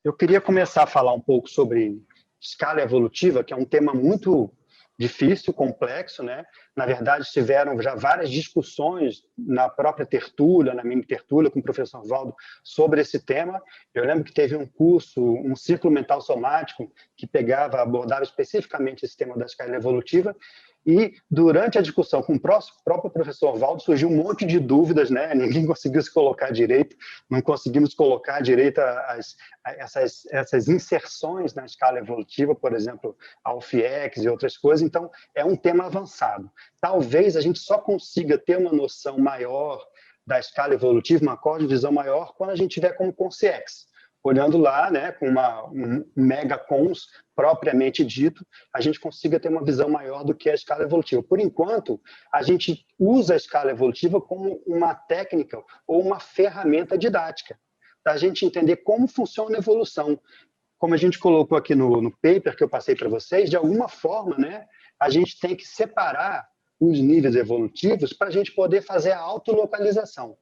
Eu queria começar a falar um pouco sobre escala evolutiva, que é um tema muito difícil, complexo, né? Na verdade, tiveram já várias discussões na própria tertúlia, na mini tertúlia, com o professor Valdo, sobre esse tema. Eu lembro que teve um curso, um círculo mental somático, que abordava especificamente esse tema da escala evolutiva, e durante a discussão com o próprio professor Valdo surgiu um monte de dúvidas, né? Ninguém conseguiu se colocar direito, não conseguimos colocar direito essas inserções na escala evolutiva, por exemplo, a UFIEX e outras coisas. Então, é um tema avançado. Talvez a gente só consiga ter uma noção maior da escala evolutiva, uma cosmovisão maior, quando a gente tiver como consciência. Olhando lá, né, com um mega cons propriamente dito, a gente consiga ter uma visão maior do que a escala evolutiva. Por enquanto, a gente usa a escala evolutiva como uma técnica ou uma ferramenta didática, para a gente entender como funciona a evolução. Como a gente colocou aqui no paper que eu passei para vocês, de alguma forma, né, a gente tem que separar os níveis evolutivos para a gente poder fazer a autolocalização.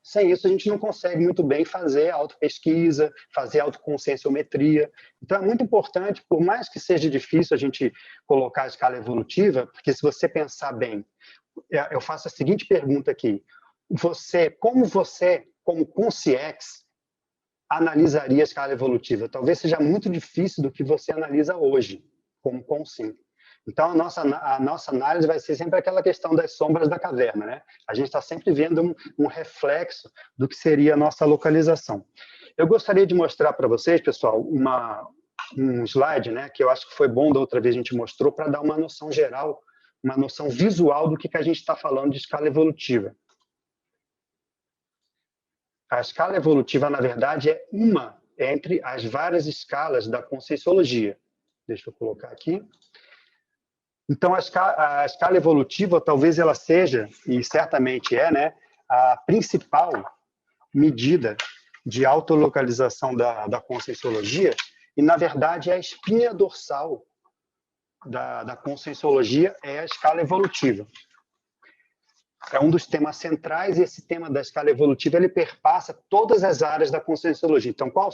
Sem isso, a gente não consegue muito bem fazer autopesquisa, fazer autoconscienciometria. Então, é muito importante, por mais que seja difícil a gente colocar a escala evolutiva, porque se você pensar bem, eu faço a seguinte pergunta aqui. Como consciex, analisaria a escala evolutiva? Talvez seja muito difícil do que você analisa hoje, como consim. Então, a nossa análise vai ser sempre aquela questão das sombras da caverna, né? A gente está sempre vendo um reflexo do que seria a nossa localização. Eu gostaria de mostrar para vocês, pessoal, um slide, né, que eu acho que foi bom da outra vez a gente mostrou, para dar uma noção geral, uma noção visual do que a gente está falando de escala evolutiva. A escala evolutiva, na verdade, é uma entre as várias escalas da Conscienciologia. Deixa eu colocar aqui. Então, a escala evolutiva, talvez ela seja, e certamente é, né, a principal medida de autolocalização da Conscienciologia, e, na verdade, a espinha dorsal da Conscienciologia é a escala evolutiva. É um dos temas centrais, e esse tema da escala evolutiva ele perpassa todas as áreas da Conscienciologia. Então, qual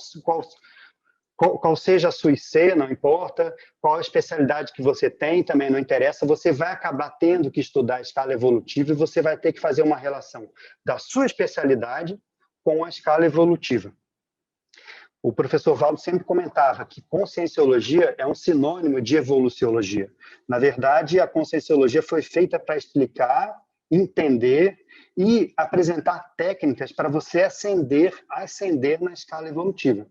seja a sua IC, não importa, qual a especialidade que você tem, também não interessa, você vai acabar tendo que estudar a escala evolutiva e você vai ter que fazer uma relação da sua especialidade com a escala evolutiva. O professor Valdo sempre comentava que conscienciologia é um sinônimo de evoluciologia. Na verdade, a conscienciologia foi feita para explicar, entender e apresentar técnicas para você ascender na escala evolutiva.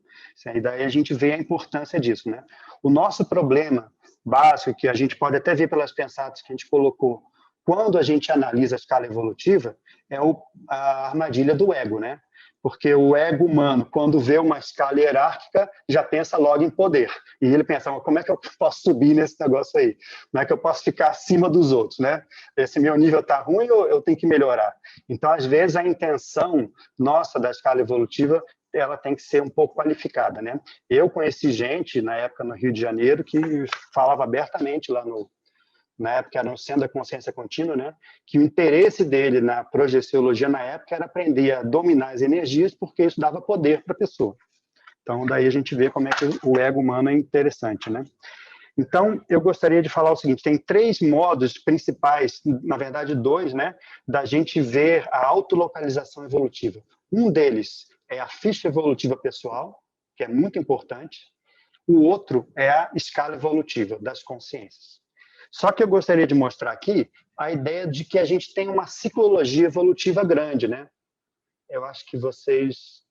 E daí a gente vê a importância disso, né? O nosso problema básico, que a gente pode até ver pelas pensadas que a gente colocou, quando a gente analisa a escala evolutiva, é a armadilha do ego, né? Porque o ego humano, quando vê uma escala hierárquica, já pensa logo em poder. E ele pensa, como é que eu posso subir nesse negócio aí? Como é que eu posso ficar acima dos outros, né? Esse meu nível está ruim ou eu tenho que melhorar? Então, às vezes, a intenção nossa da escala evolutiva, ela tem que ser um pouco qualificada, né? Eu conheci gente, na época, no Rio de Janeiro, que falava abertamente lá na época era no Centro da Consciência Contínua, né, que o interesse dele na projeciologia na época era aprender a dominar as energias, porque isso dava poder para a pessoa. Então, daí a gente vê como é que o ego humano é interessante, né? Então, eu gostaria de falar o seguinte, tem 3 modos principais, na verdade 2, né, da gente ver a autolocalização evolutiva. Um deles é a ficha evolutiva pessoal, que é muito importante. O outro é a escala evolutiva das consciências. Só que eu gostaria de mostrar aqui a ideia de que a gente tem uma ciclologia evolutiva grande, né? Eu acho que vocês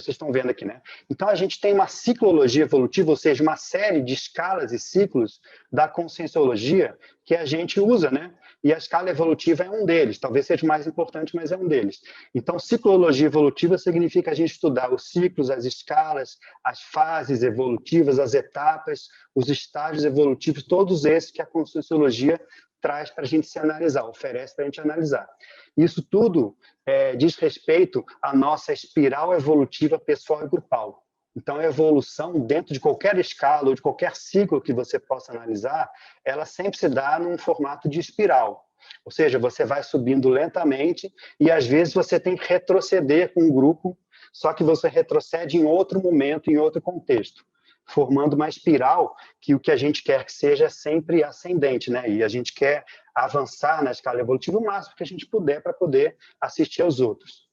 estão vendo aqui, né? Então, a gente tem uma ciclologia evolutiva, ou seja, uma série de escalas e ciclos da conscienciologia que a gente usa, né? E a escala evolutiva é um deles, talvez seja o mais importante, mas é um deles. Então, ciclologia evolutiva significa a gente estudar os ciclos, as escalas, as fases evolutivas, as etapas, os estágios evolutivos, todos esses que a conscienciologia traz para a gente se analisar, oferece para a gente analisar. Isso tudo diz respeito à nossa espiral evolutiva pessoal e grupal. Então, a evolução, dentro de qualquer escala ou de qualquer ciclo que você possa analisar, ela sempre se dá num formato de espiral. Ou seja, você vai subindo lentamente e, às vezes, você tem que retroceder com o grupo só que você retrocede em outro momento, em outro contexto, formando uma espiral que o que a gente quer que seja é sempre ascendente, né? E a gente quer avançar na escala evolutiva o máximo que a gente puder para poder assistir aos outros.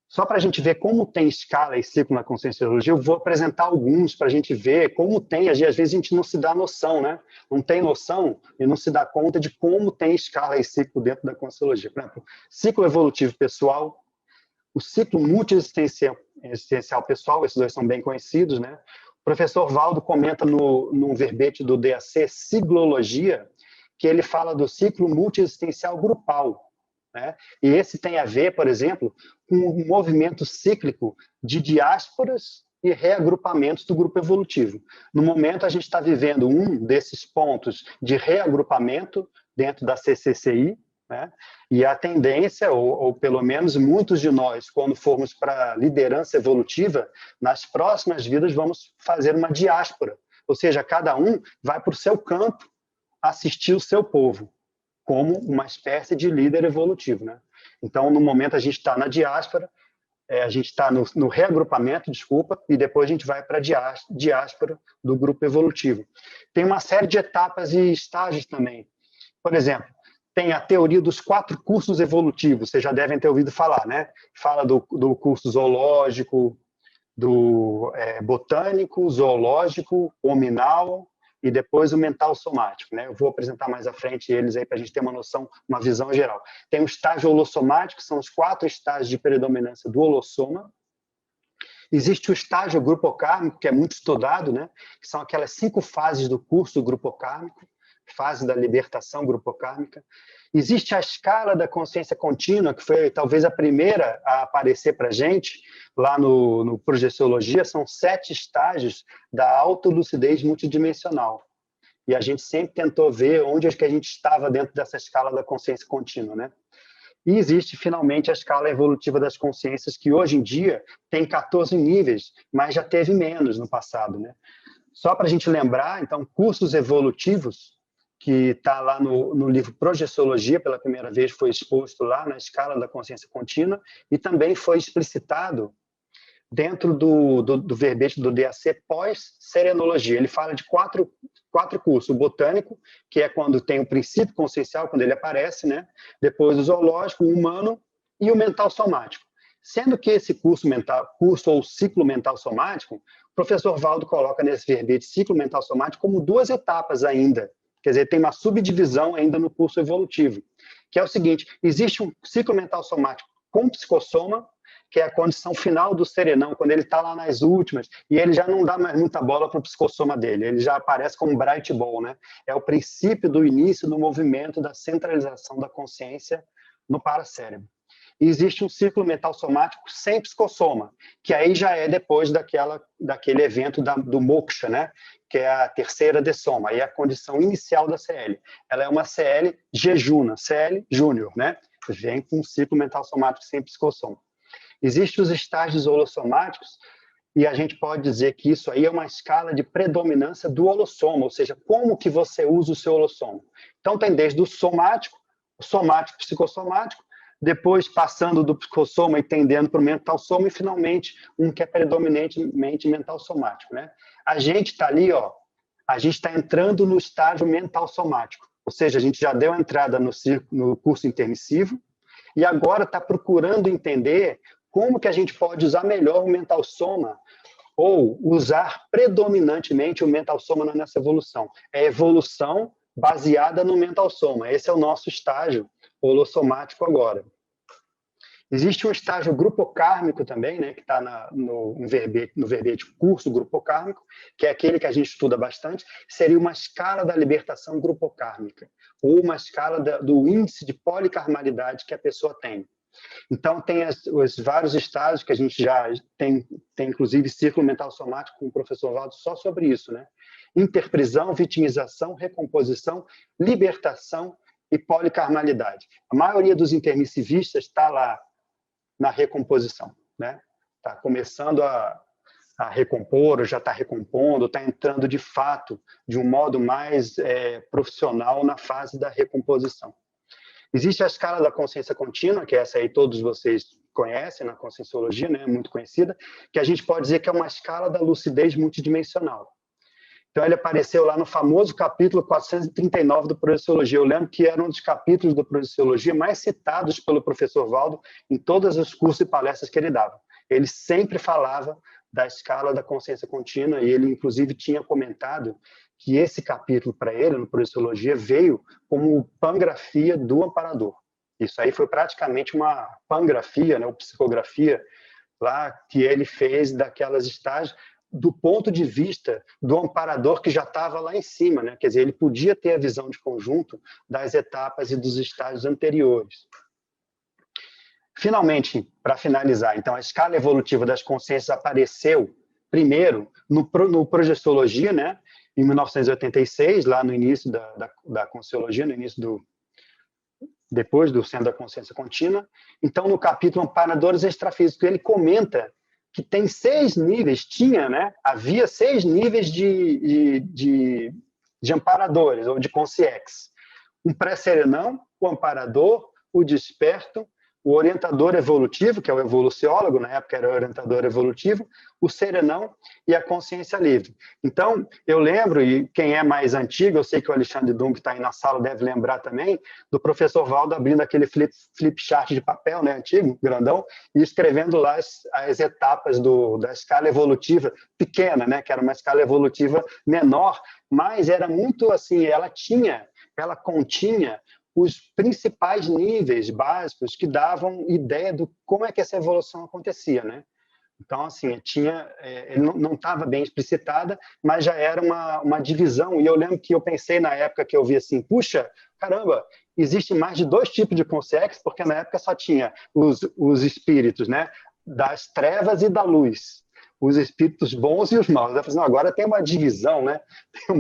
Só para a gente ver como tem escala e ciclo na Conscienciologia, eu vou apresentar alguns para a gente ver como tem, às vezes a gente não se dá noção, né? Não tem noção e não se dá conta de como tem escala e ciclo dentro da Conscienciologia. Por exemplo, ciclo evolutivo pessoal, o ciclo multiexistencial pessoal, esses dois são bem conhecidos, né? O professor Valdo comenta no verbete do DAC, Siglologia, que ele fala do ciclo multiexistencial grupal, né? E esse tem a ver, por exemplo, com um movimento cíclico de diásporas e reagrupamentos do grupo evolutivo. No momento, a gente está vivendo um desses pontos de reagrupamento dentro da CCCI, né? E a tendência, ou pelo menos muitos de nós, quando formos para a liderança evolutiva, nas próximas vidas vamos fazer uma diáspora, ou seja, cada um vai para o seu campo assistir o seu povo, como uma espécie de líder evolutivo, né? Então, no momento, a gente está na diáspora, a gente está no reagrupamento, desculpa, e depois a gente vai para a diáspora do grupo evolutivo. Tem uma série de etapas e estágios também. Por exemplo, tem a teoria dos 4 cursos evolutivos, vocês já devem ter ouvido falar, né? Fala do curso zoológico, do botânico, zoológico, hominal, e depois o mental somático, né? Eu vou apresentar mais à frente eles aí para a gente ter uma noção, uma visão geral. Tem o estágio holossomático, que são os 4 estágios de predominância do holossoma. Existe o estágio grupocármico, que é muito estudado, né? Que são aquelas 5 fases do curso grupocármico, fase da libertação grupocármica. Existe a escala da consciência contínua, que foi talvez a primeira a aparecer para a gente, lá no Projeciologia, são 7 estágios da autolucidez multidimensional. E a gente sempre tentou ver onde é que a gente estava dentro dessa escala da consciência contínua, né? E existe, finalmente, a escala evolutiva das consciências, que hoje em dia tem 14 níveis, mas já teve menos no passado, né? Só para a gente lembrar, então, cursos evolutivos, que está lá no livro Projeciologia, pela primeira vez foi exposto lá na escala da consciência contínua, e também foi explicitado dentro do verbete do DAC pós-serenologia. Ele fala de quatro cursos: o botânico, que é quando tem o princípio consciencial, quando ele aparece, né? Depois o zoológico, o humano e o mental somático. Sendo que esse curso ou ciclo mental somático, o professor Valdo coloca nesse verbete ciclo mental somático como 2 etapas ainda. Quer dizer, tem uma subdivisão ainda no curso evolutivo, que é o seguinte: existe um ciclo mental somático com psicossoma, que é a condição final do serenão, quando ele está lá nas últimas, e ele já não dá mais muita bola para o psicossoma dele, ele já aparece como bright ball, né? É o princípio do início do movimento da centralização da consciência no paracérebro. E existe um ciclo mental somático sem psicossoma, que aí já é depois daquele evento do moksha, né? Que é a terceira dessoma, aí é a condição inicial da CL. Ela é uma CL jejuna, CL júnior, né? Vem com um ciclo mental somático sem psicossoma. Existem os estágios holossomáticos, e a gente pode dizer que isso aí é uma escala de predominância do holossoma, ou seja, como que você usa o seu holossoma. Então tem desde o somático, psicossomático, depois passando do psicossoma e tendendo para o mental soma, e finalmente um que é predominantemente mental somático, né? A gente está ali, ó, a gente está entrando no estágio mental somático, ou seja, a gente já deu a entrada no curso intermissivo e agora está procurando entender como que a gente pode usar melhor o mental soma, ou usar predominantemente o mental soma nessa evolução. É evolução baseada no mental soma. Esse é o nosso estágio holossomático agora. Existe um estágio grupocármico também, né, que está no verbete curso grupocármico, que é aquele que a gente estuda bastante, seria uma escala da libertação grupocármica, ou uma escala do índice de policarmalidade que a pessoa tem. Então, tem os vários estágios que a gente já tem inclusive, círculo mental somático com o professor Valdo só sobre isso, né? Interprisão, vitimização, recomposição, libertação e policarmalidade. A maioria dos intermissivistas está lá na recomposição, né? Está começando a recompor, ou já está recompondo, está entrando de fato de um modo mais profissional na fase da recomposição. Existe a escala da consciência contínua, que essa aí todos vocês conhece na Conscienciologia, né, muito conhecida, que a gente pode dizer que é uma escala da lucidez multidimensional. Então, ele apareceu lá no famoso capítulo 439 do Projeciologia. Eu lembro que era um dos capítulos do Projeciologia mais citados pelo professor Valdo em todos os cursos e palestras que ele dava. Ele sempre falava da escala da consciência contínua, e ele, inclusive, tinha comentado que esse capítulo, para ele, no Projeciologia, veio como pangrafia do amparador. Isso aí foi praticamente uma pangrafia, né, ou psicografia, lá que ele fez daquelas estágios, do ponto de vista do amparador que já estava lá em cima, né? Quer dizer, ele podia ter a visão de conjunto das etapas e dos estágios anteriores. Finalmente, para finalizar, então, a escala evolutiva das consciências apareceu primeiro no Projeciologia, né? Em 1986, lá no início da Conscienciologia, no início depois do Centro da Consciência Contínua. Então, no capítulo Amparadores Extrafísicos, ele comenta que tem 6 níveis, havia 6 níveis de amparadores, ou de consciex. Um pré-serenão, o amparador, o desperto, o orientador evolutivo, que é o evoluciólogo, na época era o orientador evolutivo, o serenão e a consciência livre. Então, eu lembro, e quem é mais antigo, eu sei que o Alexandre Dum, que está aí na sala, deve lembrar também, do professor Valdo abrindo aquele flip chart de papel, né, antigo, grandão, e escrevendo lá as etapas da escala evolutiva pequena, né, que era uma escala evolutiva menor, mas era muito assim, ela continha os principais níveis básicos que davam ideia do como é que essa evolução acontecia, né? Então, assim, ele não estava bem explicitada, mas já era uma divisão. E eu lembro que eu pensei na época que eu vi assim, puxa, caramba, existe mais de 2 tipos de consciex, porque na época só tinha os espíritos, né? Das trevas e da luz. Os espíritos bons e os maus. Eu falei, não, agora tem uma divisão, né? Tem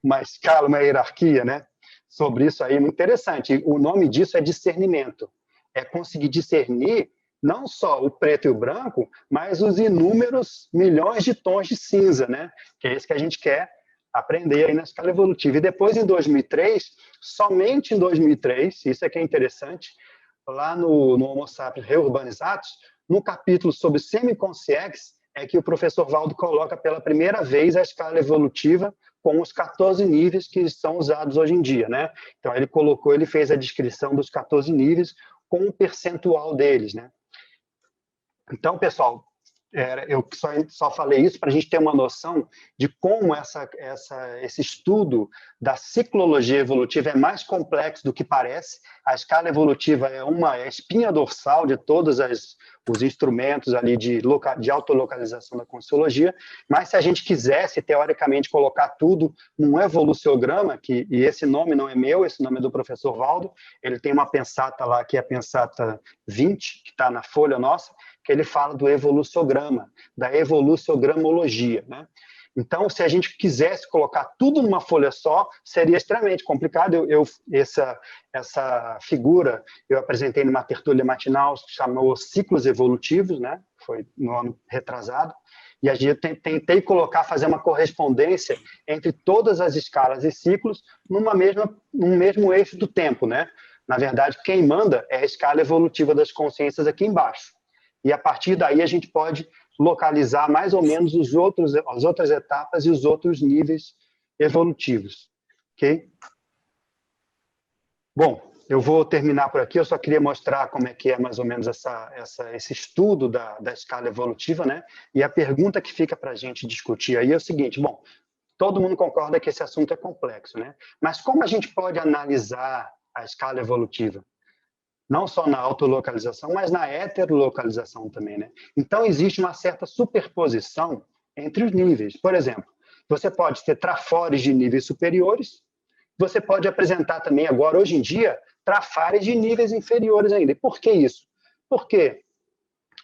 uma escala, uma hierarquia, né? Sobre isso aí, muito interessante. O nome disso é discernimento. É conseguir discernir não só o preto e o branco, mas os inúmeros milhões de tons de cinza, né? Que é isso que a gente quer aprender aí na escala evolutiva. E depois, em 2003, somente em 2003, isso é que é interessante, lá no Homo Sapiens Reurbanizados, no capítulo sobre semiconsciex, é que o professor Valdo coloca pela primeira vez a escala evolutiva com os 14 níveis que são usados hoje em dia, né? Então, ele fez a descrição dos 14 níveis com o percentual deles, né? Então, pessoal, eu só falei isso para a gente ter uma noção de como esse estudo da ciclologia evolutiva é mais complexo do que parece. A escala evolutiva é uma espinha dorsal de todos os instrumentos ali de autolocalização da Conscienciologia, mas se a gente quisesse, teoricamente, colocar tudo num evoluciograma, e esse nome não é meu, esse nome é do professor Valdo, ele tem uma pensata lá, que é a pensata 20, que está na folha nossa, que ele fala do evoluciograma, da evoluciogramologia, né? Então, se a gente quisesse colocar tudo numa folha só, seria extremamente complicado. Essa figura eu apresentei numa tertúlia matinal, chamou Ciclos Evolutivos, né? Foi no ano retrasado, e a gente tentei fazer uma correspondência entre todas as escalas e ciclos num mesmo eixo do tempo, né? Na verdade, quem manda é a escala evolutiva das consciências aqui embaixo. E a partir daí a gente pode localizar mais ou menos as outras etapas e os outros níveis evolutivos. Ok? Bom, eu vou terminar por aqui. Eu só queria mostrar como é que é mais ou menos esse estudo da escala evolutiva, né? E a pergunta que fica para a gente discutir aí é o seguinte: bom, todo mundo concorda que esse assunto é complexo, né? Mas como a gente pode analisar a escala evolutiva? Não só na autolocalização, mas na heterolocalização também, né? Então, existe uma certa superposição entre os níveis. Por exemplo, você pode ter trafores de níveis superiores, você pode apresentar também agora, hoje em dia, trafares de níveis inferiores ainda. E por que isso? Porque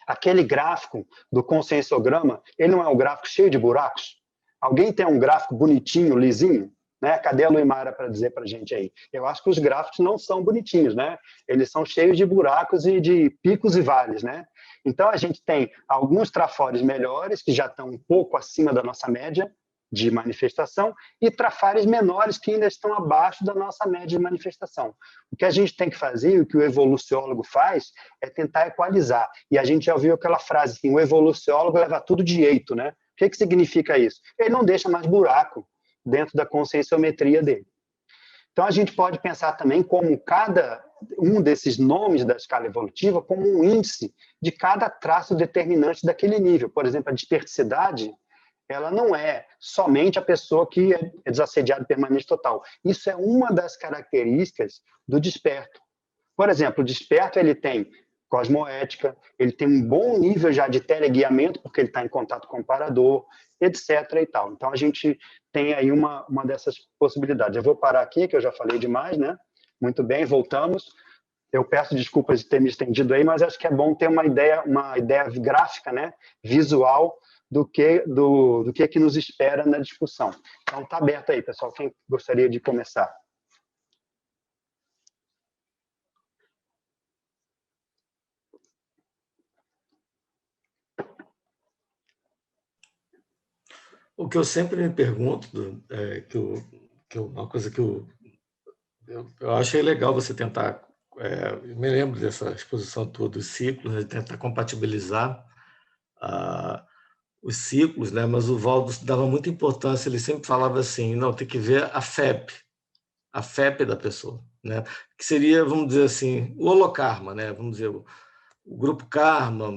aquele gráfico do conscienciograma, ele não é um gráfico cheio de buracos? Alguém tem um gráfico bonitinho, lisinho? Né? Cadê a Luimara para dizer para a gente aí? Eu acho que os gráficos não são bonitinhos, né? Eles são cheios de buracos e de picos e vales, né? Então, a gente tem alguns trafores melhores, que já estão um pouco acima da nossa média, de manifestação e trafares menores que ainda estão abaixo da nossa média de manifestação. O que a gente tem que fazer, o que o evoluciólogo faz, é tentar equalizar. E a gente já ouviu aquela frase assim, o evoluciólogo leva tudo de jeito, né? O que significa isso? Ele não deixa mais buraco dentro da conscienciometria dele. Então, a gente pode pensar também como cada um desses nomes da escala evolutiva como um índice de cada traço determinante daquele nível. Por exemplo, a desperticidade, ela não é somente a pessoa que é desassediado permanente total. Isso é uma das características do desperto. Por exemplo, o desperto ele tem cosmoética, ele tem um bom nível já de teleguiamento, porque ele está em contato com o parador, etc. e tal. Então, a gente tem aí uma dessas possibilidades. Eu vou parar aqui, que eu já falei demais, né? Muito bem, voltamos. Eu peço desculpas de ter me estendido aí, mas acho que é bom ter uma ideia gráfica, né? Visual, do que nos espera na discussão. Então, está aberto aí, pessoal. Quem gostaria de começar? O que eu sempre me pergunto, uma coisa que eu achei legal você tentar, eu me lembro dessa exposição toda dos ciclos, né, tentar compatibilizar os ciclos, né, mas o Valdo dava muita importância, ele sempre falava assim, não, tem que ver a FEP da pessoa, né, que seria, vamos dizer assim, o holokarma, né, vamos dizer, o grupo karma,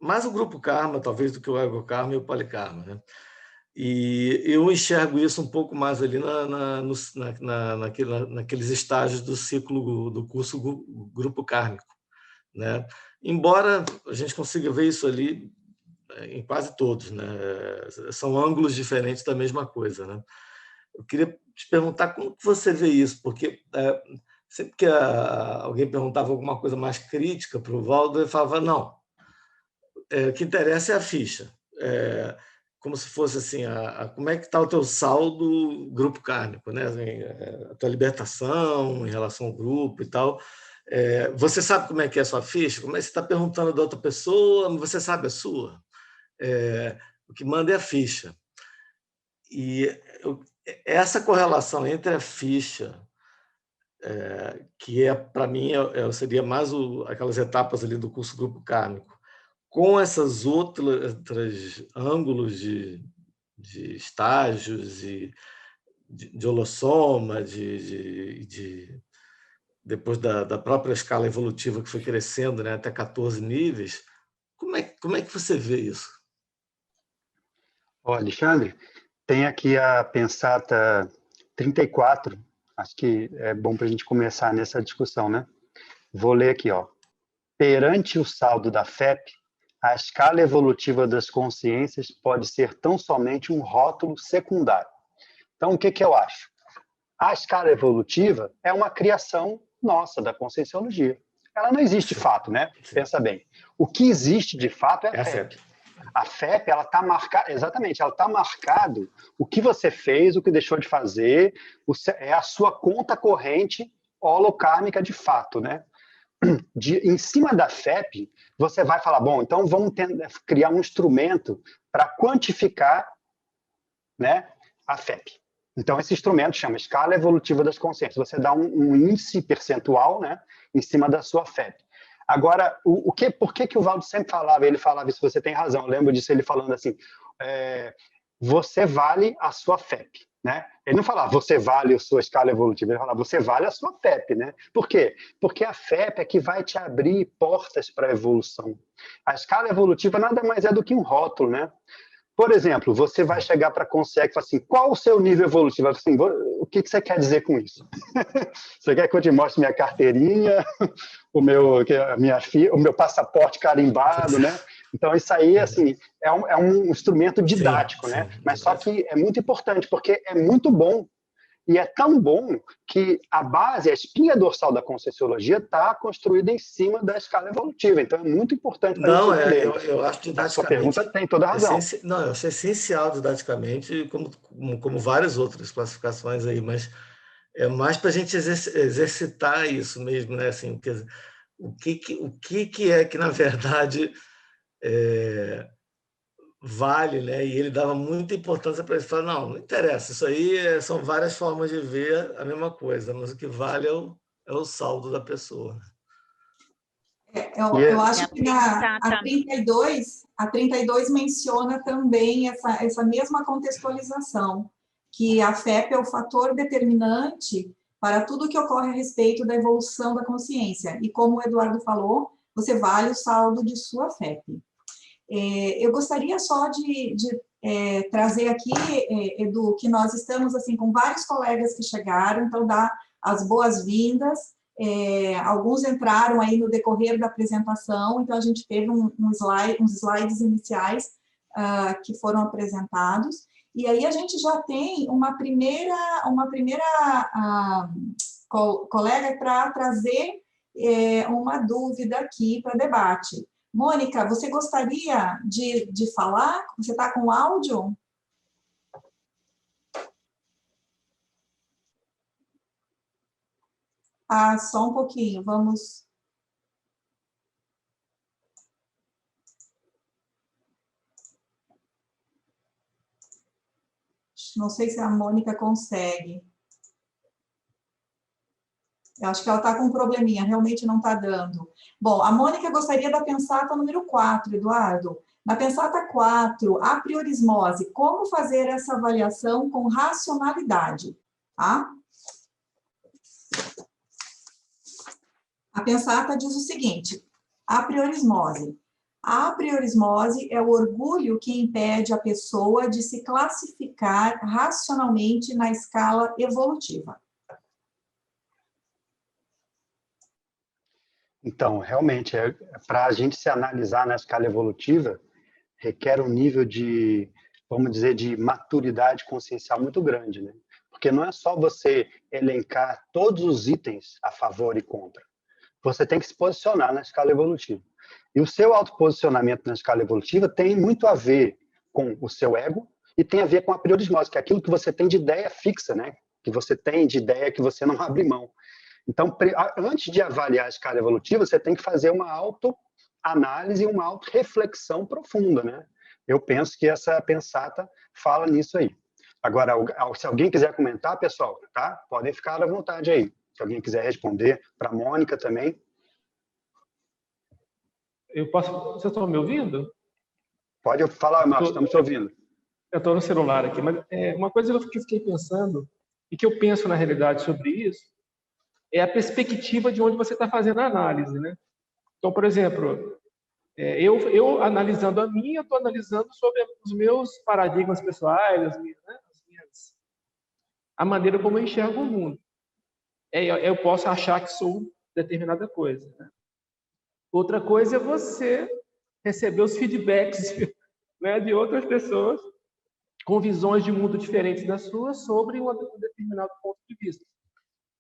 mais o grupo karma, talvez, do que o ego karma e o polikarma, né? E eu enxergo isso um pouco mais ali naqueles estágios do ciclo do curso grupo kármico, né? Embora a gente consiga ver isso ali em quase todos, né? São ângulos diferentes da mesma coisa, né? Eu queria te perguntar como que você vê isso, porque sempre que alguém perguntava alguma coisa mais crítica para o Valdo, ele falava, não, o que interessa é a ficha. Como se fosse assim, como é que está o teu saldo grupo kármico, né? A tua libertação em relação ao grupo e tal. Você sabe como é que é a sua ficha? Como é que você está perguntando da outra pessoa, você sabe a sua? O que manda é a ficha. E essa correlação entre a ficha, que para mim seria mais aquelas etapas ali do curso grupo kármico, com essas outras ângulos de estágios e de holossoma, depois da própria escala evolutiva que foi crescendo, né, até 14 níveis, como é que você vê isso? Alexandre, tem aqui a Pensata 34, acho que é bom para a gente começar nessa discussão, né? Vou ler aqui, ó. Perante o saldo da FEP, a escala evolutiva das consciências pode ser tão somente um rótulo secundário. Então, o que eu acho? A escala evolutiva é uma criação nossa, da conscienciologia. Ela não existe de fato, né? Sim. Pensa bem. O que existe de fato é a FEP. A FEP, ela está marcada, exatamente, ela está marcado o que você fez, o que deixou de fazer, é a sua conta corrente holokármica de fato, né? Em cima da FEP, você vai falar, bom, então vamos criar um instrumento para quantificar, né, a FEP. Então, esse instrumento chama Escala Evolutiva das Consciências. Você dá um índice percentual, né, em cima da sua FEP. Agora, por que o Valdo sempre falava, ele falava isso, você tem razão, eu lembro disso, ele falando assim, você vale a sua FEP. Né? Ele não falava, você vale a sua escala evolutiva, ele falava, você vale a sua FEP. Né? Por quê? Porque a FEP é que vai te abrir portas para a evolução. A escala evolutiva nada mais é do que um rótulo. Né? Por exemplo, você vai chegar para a Consciência e falar assim, qual o seu nível evolutivo? Assim, o que você quer dizer com isso? Você quer que eu te mostre minha carteirinha, o meu passaporte carimbado, né? Então, isso aí, assim, é um instrumento didático, sim, né? Mas só que é muito importante, porque é muito bom. E é tão bom que a base, a espinha dorsal da Conscienciologia está construída em cima da escala evolutiva. Então, é muito importante para a gente entender. Eu acho didaticamente... A sua pergunta tem toda a razão. Eu acho essencial didaticamente, como várias outras classificações aí, mas é mais para a gente exercitar isso mesmo, né? Assim, o que é que, na verdade, vale, né? E ele dava muita importância para isso. Falava, não interessa, isso aí são várias formas de ver a mesma coisa, mas o que vale é o saldo da pessoa. Eu acho que a 32 menciona também essa mesma contextualização, que a FEP é o fator determinante para tudo que ocorre a respeito da evolução da consciência. E como o Eduardo falou, você vale o saldo de sua FEP. Eu gostaria só de trazer aqui, Edu, que nós estamos assim com vários colegas que chegaram, então dá as boas-vindas. Alguns entraram aí no decorrer da apresentação, então a gente teve uns slides iniciais que foram apresentados, e aí a gente já tem uma primeira colega para trazer uma dúvida aqui para debate. Mônica, você gostaria de falar? Você está com áudio? Só um pouquinho, vamos... Não sei se a Mônica consegue. Eu acho que ela está com um probleminha, realmente não está dando. Bom, a Mônica gostaria da pensata número 4, Eduardo. Na pensata 4, a priorismose, como fazer essa avaliação com racionalidade? Tá? A pensata diz o seguinte, a priorismose. A priorismose é o orgulho que impede a pessoa de se classificar racionalmente na escala evolutiva. Então, realmente, para a gente se analisar na escala evolutiva, requer um nível de, vamos dizer, de maturidade consciencial muito grande, né? Porque não é só você elencar todos os itens a favor e contra. Você tem que se posicionar na escala evolutiva. E o seu autoposicionamento na escala evolutiva tem muito a ver com o seu ego e tem a ver com a priorismose, que é aquilo que você tem de ideia fixa, né? Que você tem de ideia que você não abre mão. Então, antes de avaliar a escala evolutiva, você tem que fazer uma autoanálise e uma autorreflexão profunda, né? Eu penso que essa pensata fala nisso aí. Agora, se alguém quiser comentar, pessoal, tá? Podem ficar à vontade aí. Se alguém quiser responder, para a Mônica também. Eu posso... Vocês estão me ouvindo? Pode falar, Márcio, estamos te ouvindo. Eu estou no celular aqui, mas uma coisa que eu fiquei pensando, e que eu penso na realidade sobre isso, é a perspectiva de onde você está fazendo a análise, né? Então, por exemplo, eu analisando a minha, estou analisando sobre os meus paradigmas pessoais, a maneira como eu enxergo o mundo. Eu posso achar que sou determinada coisa, né? Outra coisa é você receber os feedbacks, né, de outras pessoas com visões de mundo diferentes das suas sobre um determinado ponto de vista.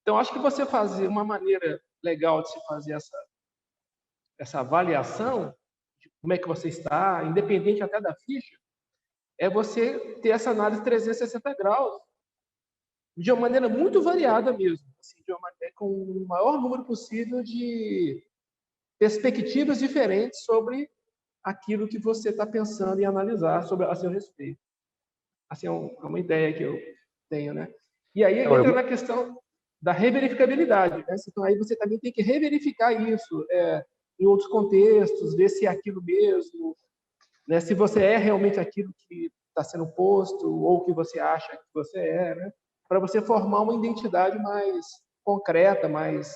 Então, acho que você fazer uma maneira legal de se fazer essa avaliação de como é que você está, independente até da ficha, é você ter essa análise 360 graus, de uma maneira muito variada mesmo, assim, com o maior número possível de perspectivas diferentes sobre aquilo que você está pensando em analisar a seu respeito. Assim, é uma ideia que eu tenho, né? E aí entra na questão da reverificabilidade, né? Então, aí você também tem que reverificar isso em outros contextos, ver se é aquilo mesmo, né? Se você é realmente aquilo que está sendo posto ou que você acha que você é, né? Para você formar uma identidade mais concreta, mais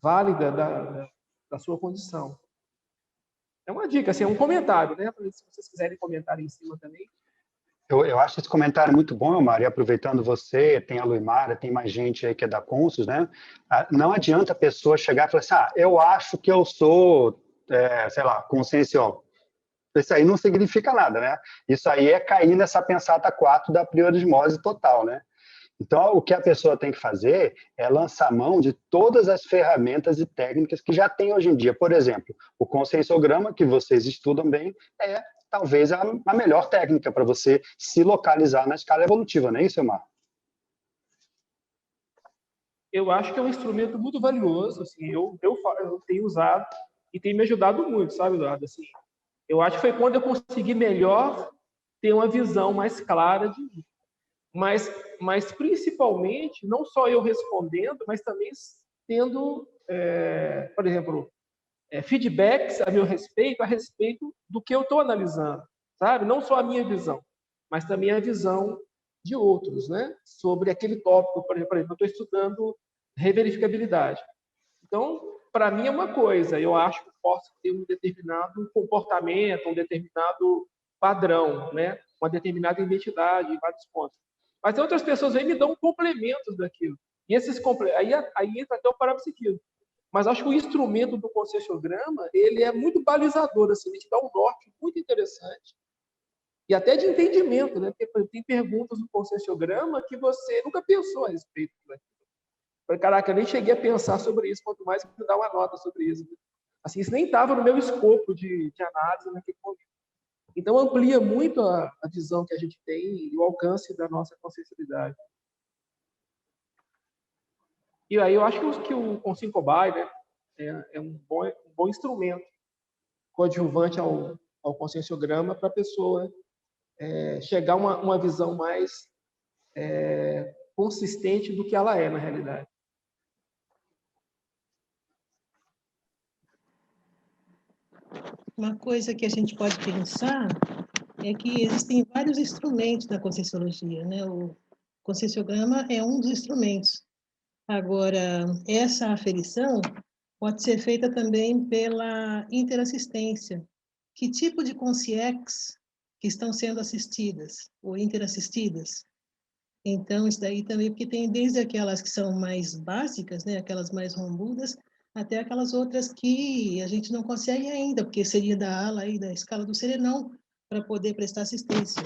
válida da sua condição. É uma dica, assim, é um comentário, né? Se vocês quiserem comentar em cima também. Eu acho esse comentário muito bom, Elmar, e aproveitando você, tem a Luimara, tem mais gente aí que é da Consus, né? Não adianta a pessoa chegar e falar assim, eu acho que eu sou, sei lá, consciencial. Isso aí não significa nada, né? Isso aí é cair nessa pensata 4 da priorismose total, né? Então, o que a pessoa tem que fazer é lançar mão de todas as ferramentas e técnicas que já tem hoje em dia. Por exemplo, o conscienciograma, que vocês estudam bem, é talvez a melhor técnica para você se localizar na escala evolutiva, não é isso, Elmar? Eu acho que é um instrumento muito valioso, assim, eu tenho usado e tem me ajudado muito, sabe, Eduardo? Assim, Eu acho que foi quando eu consegui melhor ter uma visão mais clara de mim. Mas principalmente, não só eu respondendo, mas também tendo, por exemplo, feedbacks a meu respeito, a respeito do que eu estou analisando, sabe? Não só a minha visão, mas também a visão de outros, né? Sobre aquele tópico. Por exemplo, eu estou estudando reverificabilidade. Então, para mim é uma coisa, eu acho que posso ter um determinado comportamento, um determinado padrão, né? Uma determinada identidade em vários pontos. Mas outras pessoas aí me dão complementos daquilo. E esses aí entra até o parapsiquismo. Mas acho que o instrumento do conscienciograma, ele é muito balizador, assim, ele te dá um norte muito interessante. E até de entendimento, né? Porque tem perguntas no conscienciograma que você nunca pensou a respeito, né? Falei, caraca, eu nem cheguei a pensar sobre isso, quanto mais me dar uma nota sobre isso. Assim, isso nem estava no meu escopo de análise naquele momento. Então, amplia muito a visão que a gente tem e o alcance da nossa consciencialidade. E aí eu acho que o Consciencobai, né, é um bom instrumento coadjuvante ao conscienciograma para a pessoa chegar a uma visão mais consistente do que ela é, na realidade. Uma coisa que a gente pode pensar é que existem vários instrumentos da Conscienciologia, né? O conscienciograma é um dos instrumentos. Agora, essa aferição pode ser feita também pela interassistência. Que tipo de consciex que estão sendo assistidas ou interassistidas? Então, isso daí também, porque tem desde aquelas que são mais básicas, né? Aquelas mais rombudas, até aquelas outras que a gente não consegue ainda, porque seria da ala aí, da escala do serenão, para poder prestar assistência.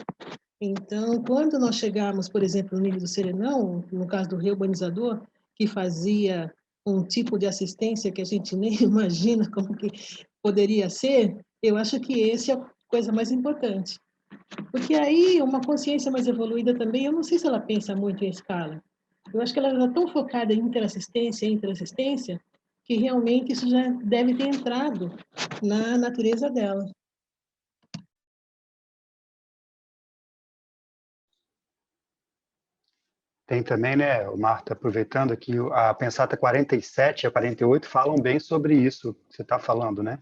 Então, quando nós chegarmos, por exemplo, no nível do serenão, no caso do reurbanizador, que fazia um tipo de assistência que a gente nem imagina como que poderia ser, eu acho que esse é a coisa mais importante. Porque aí, uma consciência mais evoluída também, eu não sei se ela pensa muito em escala. Eu acho que ela está tão focada em interassistência, que realmente isso já deve ter entrado na natureza dela. Tem também, né, Marta, aproveitando aqui, a Pensata 47 e a 48 falam bem sobre isso que você está falando, né?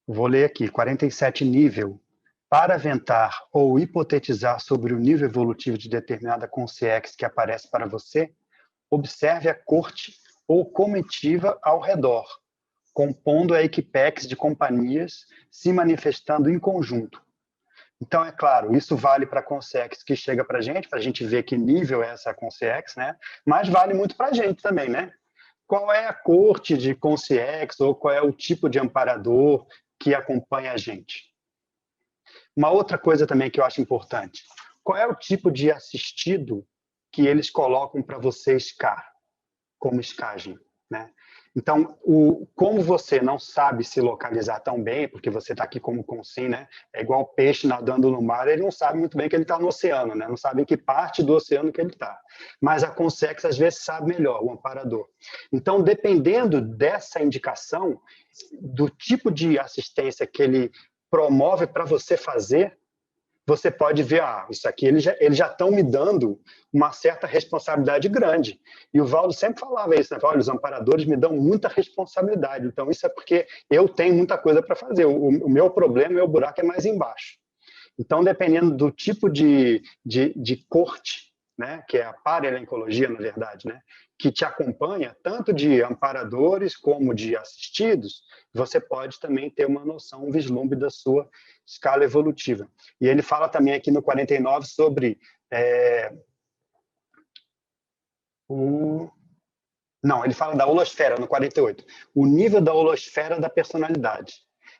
Vou ler aqui, 47 nível. Para aventar ou hipotetizar sobre o nível evolutivo de determinada consciex que aparece para você, observe a corte ou comitiva ao redor, compondo a equipex de companhias se manifestando em conjunto. Então, é claro, isso vale para a consciex que chega para a gente ver que nível é essa consciex, né? Mas vale muito para a gente também, né? Qual é a corte de consciex ou qual é o tipo de amparador que acompanha a gente? Uma outra coisa também que eu acho importante, qual é o tipo de assistido que eles colocam para você escar, como escagem, né? Então, como você não sabe se localizar tão bem, porque você está aqui como consim, né? É igual peixe nadando no mar, ele não sabe muito bem que ele está no oceano, né? Não sabe em que parte do oceano que ele está. Mas a consciex, às vezes, sabe melhor, o amparador. Então, dependendo dessa indicação, do tipo de assistência que ele promove para você fazer, você pode ver, isso aqui eles já estão me dando uma certa responsabilidade grande. E o Valdo sempre falava isso, né? Olha, os amparadores me dão muita responsabilidade, então isso é porque eu tenho muita coisa para fazer, o meu problema, o meu buraco é mais embaixo. Então, dependendo do tipo de corte, né? Que é a parelencologia, na verdade, né? Que te acompanha, tanto de amparadores como de assistidos, você pode também ter uma noção, um vislumbre da sua escala evolutiva. E ele fala também aqui no 49 sobre Não, ele fala da holosfera, no 48. O nível da holosfera da personalidade.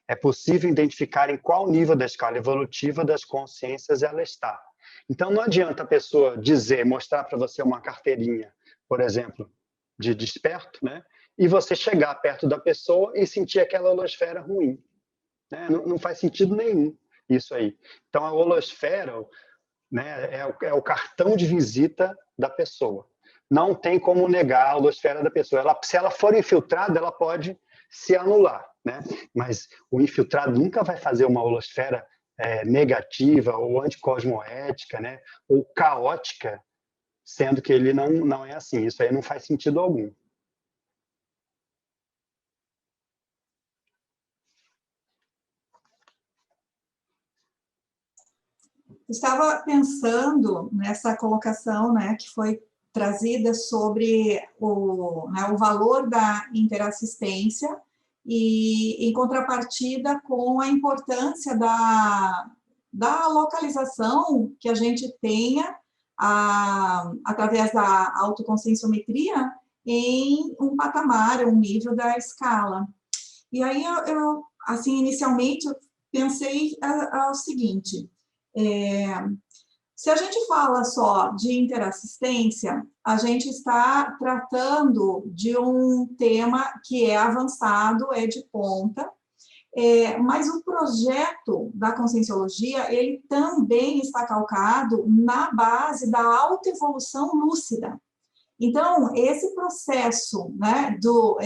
É possível identificar em qual nível da escala evolutiva das consciências ela está. Então, não adianta a pessoa mostrar para você uma carteirinha, por exemplo, de desperto, né? E você chegar perto da pessoa e sentir aquela holosfera ruim. Né? Não faz sentido nenhum isso aí. Então, a holosfera, né, é o cartão de visita da pessoa. Não tem como negar a holosfera da pessoa. Se ela for infiltrada, ela pode se anular. né? Mas o infiltrado nunca vai fazer uma holosfera negativa ou anticosmoética, né? Ou caótica, sendo que ele não é assim. Isso aí não faz sentido algum. Estava pensando nessa colocação, né, que foi trazida sobre o valor da interassistência e, em contrapartida, com a importância da localização que a gente tenha através da autoconscienciometria em um patamar, um nível da escala. E aí, eu assim, inicialmente, eu pensei o seguinte: se a gente fala só de interassistência, a gente está tratando de um tema que é avançado, é de ponta, mas o projeto da Conscienciologia, ele também está calcado na base da autoevolução lúcida. Então, esse processo, né, do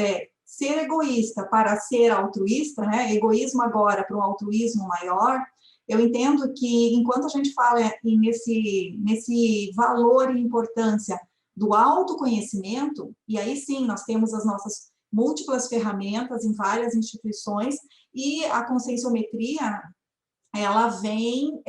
ser egoísta para ser altruísta, né, egoísmo agora para um altruísmo maior, eu entendo que, enquanto a gente fala nesse valor e importância do autoconhecimento, e aí sim, nós temos as nossas múltiplas ferramentas em várias instituições, e a conscienciometria, ela vem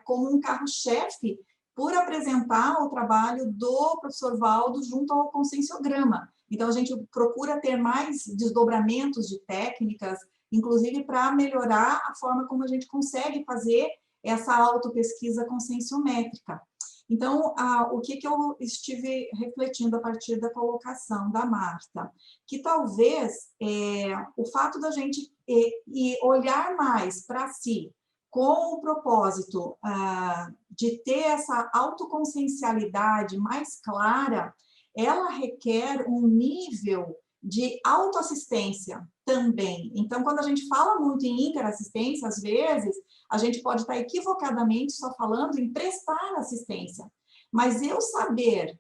como um carro-chefe por apresentar o trabalho do professor Valdo junto ao conscienciograma. Então, a gente procura ter mais desdobramentos de técnicas, inclusive para melhorar a forma como a gente consegue fazer essa autopesquisa conscienciométrica. Então, o que eu estive refletindo a partir da colocação da Marta? Que talvez o fato da gente olhar mais para si, com o propósito de ter essa autoconsciencialidade mais clara, ela requer um nível de autoassistência também. Então, quando a gente fala muito em interassistência, às vezes, a gente pode estar equivocadamente só falando em prestar assistência. Mas eu saber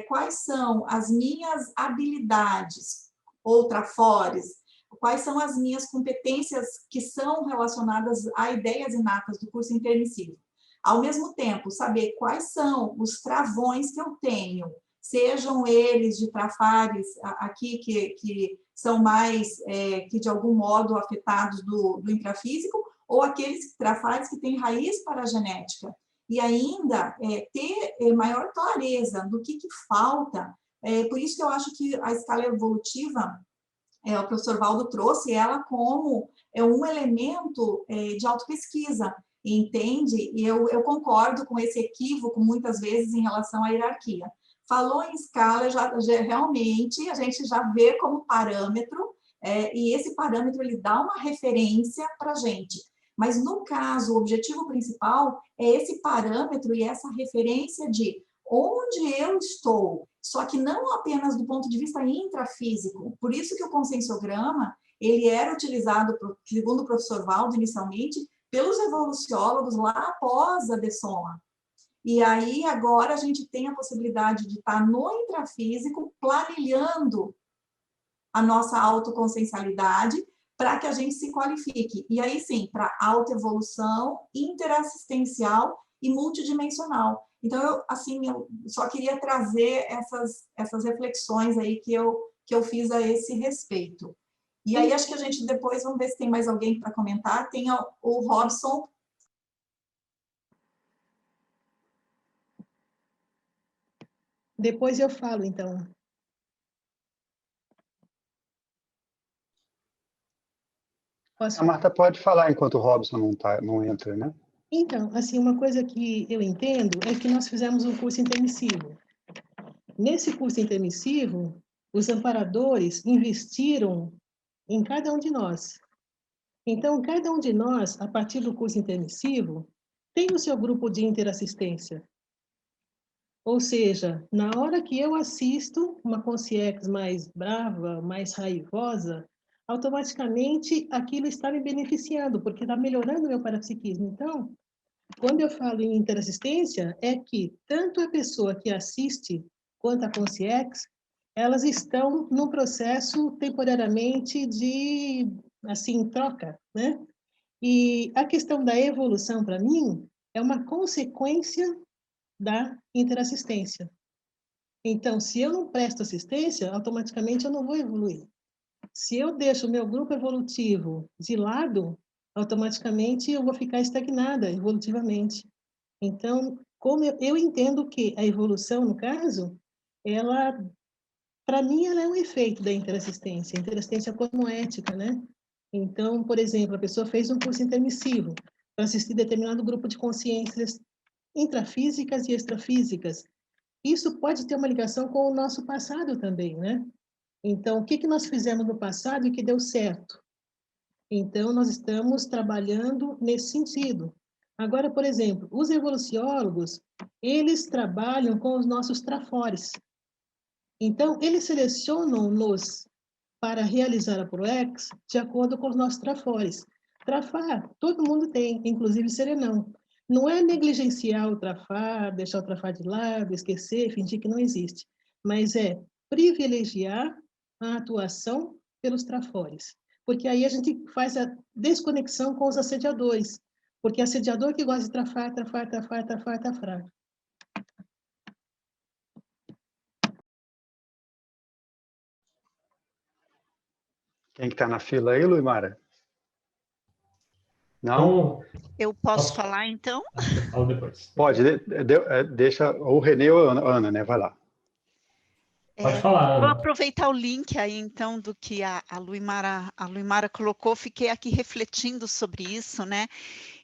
quais são as minhas habilidades, ou trafores, quais são as minhas competências que são relacionadas a ideias inatas do curso intermissivo. Ao mesmo tempo, saber quais são os travões que eu tenho, sejam eles de trafares aqui que são mais, que de algum modo afetados do intrafísico, ou aqueles trafares que têm raiz paragenética. E ainda ter maior clareza do que falta. Por isso que eu acho que a escala evolutiva, o professor Valdo trouxe ela como um elemento de autopesquisa, entende? E eu concordo com esse equívoco, muitas vezes, em relação à hierarquia. Falou em escala, já realmente a gente já vê como parâmetro, e esse parâmetro ele dá uma referência para a gente. Mas, no caso, o objetivo principal é esse parâmetro e essa referência de onde eu estou, só que não apenas do ponto de vista intrafísico. Por isso que o conscienciograma, ele era utilizado, segundo o professor Valdo, inicialmente, pelos evoluciólogos lá após a Dessoma. E aí, agora, a gente tem a possibilidade de estar no intrafísico, planilhando a nossa autoconsciencialidade, para que a gente se qualifique. E aí, sim, para autoevolução interassistencial e multidimensional. Então, eu só queria trazer essas reflexões aí que eu fiz a esse respeito. E aí, acho que a gente depois, vamos ver se tem mais alguém para comentar. Tem o Robson. Depois eu falo, então. A Marta pode falar enquanto o Robson não entra, né? Então, assim, uma coisa que eu entendo é que nós fizemos um curso intermissivo. Nesse curso intermissivo, os amparadores investiram em cada um de nós. Então, cada um de nós, a partir do curso intermissivo, tem o seu grupo de interassistência. Ou seja, na hora que eu assisto uma consciex mais brava, mais raivosa, automaticamente aquilo está me beneficiando, porque está melhorando o meu parapsiquismo. Então, quando eu falo em interassistência, é que tanto a pessoa que assiste quanto a consciex, elas estão num processo temporariamente de, assim, troca, né? E a questão da evolução, para mim, é uma consequência da interassistência. Então, se eu não presto assistência, automaticamente eu não vou evoluir. Se eu deixo o meu grupo evolutivo de lado, automaticamente eu vou ficar estagnada evolutivamente. Então, como eu entendo que a evolução, no caso, ela, para mim, ela é um efeito da interassistência. A interassistência como ética, né? Então, por exemplo, a pessoa fez um curso intermissivo para assistir determinado grupo de consciências intrafísicas e extrafísicas. Isso pode ter uma ligação com o nosso passado também, né? Então, o que nós fizemos no passado e que deu certo? Então, nós estamos trabalhando nesse sentido. Agora, por exemplo, os evoluciólogos, eles trabalham com os nossos trafores. Então, eles selecionam-nos para realizar a ProEx de acordo com os nossos trafores. Trafar, todo mundo tem, inclusive serenão. Não é negligenciar o trafar, deixar o trafar de lado, esquecer, fingir que não existe, mas é privilegiar a atuação pelos trafores. Porque aí a gente faz a desconexão com os assediadores, porque assediador que gosta de trafar. Quem que está na fila aí, Luimara? Não? Então, Eu posso falar, então? eu falo depois. Pode, deixa ou o Renê ou a Ana, né? Vai lá. Pode falar, Vou Ana. aproveitar o link aí, então, do que a Luimara colocou. Fiquei aqui refletindo sobre isso, né?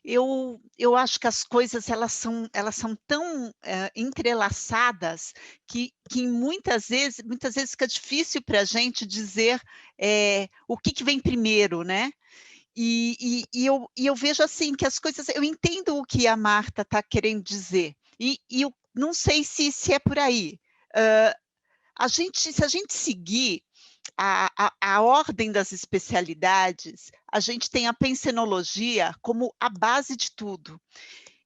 Eu acho que as coisas elas são tão entrelaçadas que muitas vezes fica difícil para a gente dizer o que vem primeiro, né? E eu vejo assim que as coisas, eu entendo o que a Marta está querendo dizer, e eu não sei se é por aí. Se a gente seguir a ordem das especialidades, a gente tem a pensenologia como a base de tudo.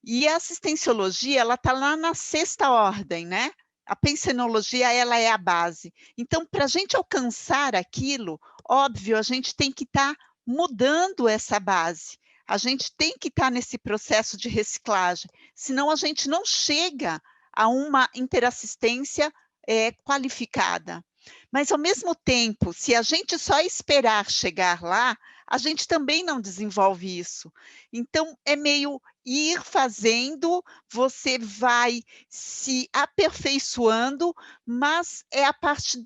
E a assistenciologia, ela está lá na 6ª ordem, né? A pensenologia, ela é a base. Então, para a gente alcançar aquilo, óbvio, a gente tem que estar mudando essa base. A gente tem que estar nesse processo de reciclagem, senão a gente não chega a uma interassistência qualificada. Mas, ao mesmo tempo, se a gente só esperar chegar lá, a gente também não desenvolve isso. Então, é meio ir fazendo, você vai se aperfeiçoando, mas é a parte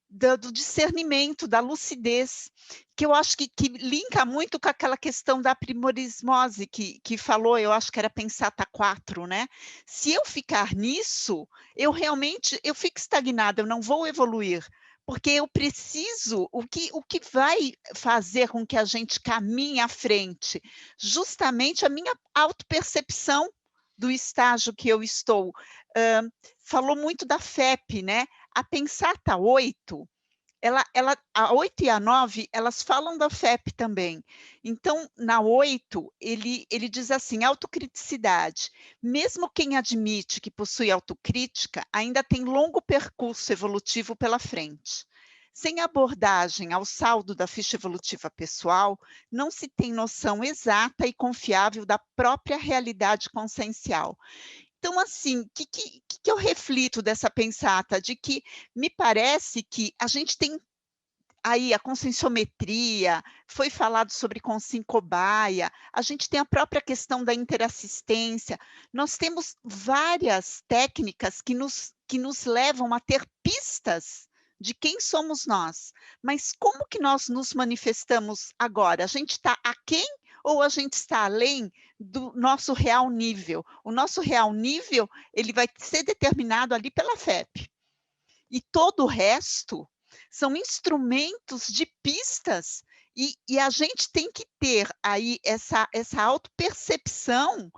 do discernimento, da lucidez, que eu acho que linka muito com aquela questão da aprimorismose que falou, eu acho que era Pensata 4, né? Se eu ficar nisso, eu fico estagnada, eu não vou evoluir, porque eu preciso, o que vai fazer com que a gente caminhe à frente? Justamente a minha autopercepção do estágio que eu estou. Falou muito da FEP, né? A Pensata 8, a 8 e a 9, elas falam da FEP também. Então, na 8, ele diz assim, autocriticidade. Mesmo quem admite que possui autocrítica, ainda tem longo percurso evolutivo pela frente. Sem abordagem ao saldo da ficha evolutiva pessoal, não se tem noção exata e confiável da própria realidade consciencial. Então, assim, o que eu reflito dessa pensata? De que me parece que a gente tem aí a conscienciometria, foi falado sobre consciencobaia, a gente tem a própria questão da interassistência, nós temos várias técnicas que nos levam a ter pistas de quem somos nós. Mas como que nós nos manifestamos agora? A gente está aquém ou a gente está além do nosso real nível? O nosso real nível, ele vai ser determinado ali pela FEP. E todo o resto são instrumentos de pistas, e a gente tem que ter aí essa autopercepção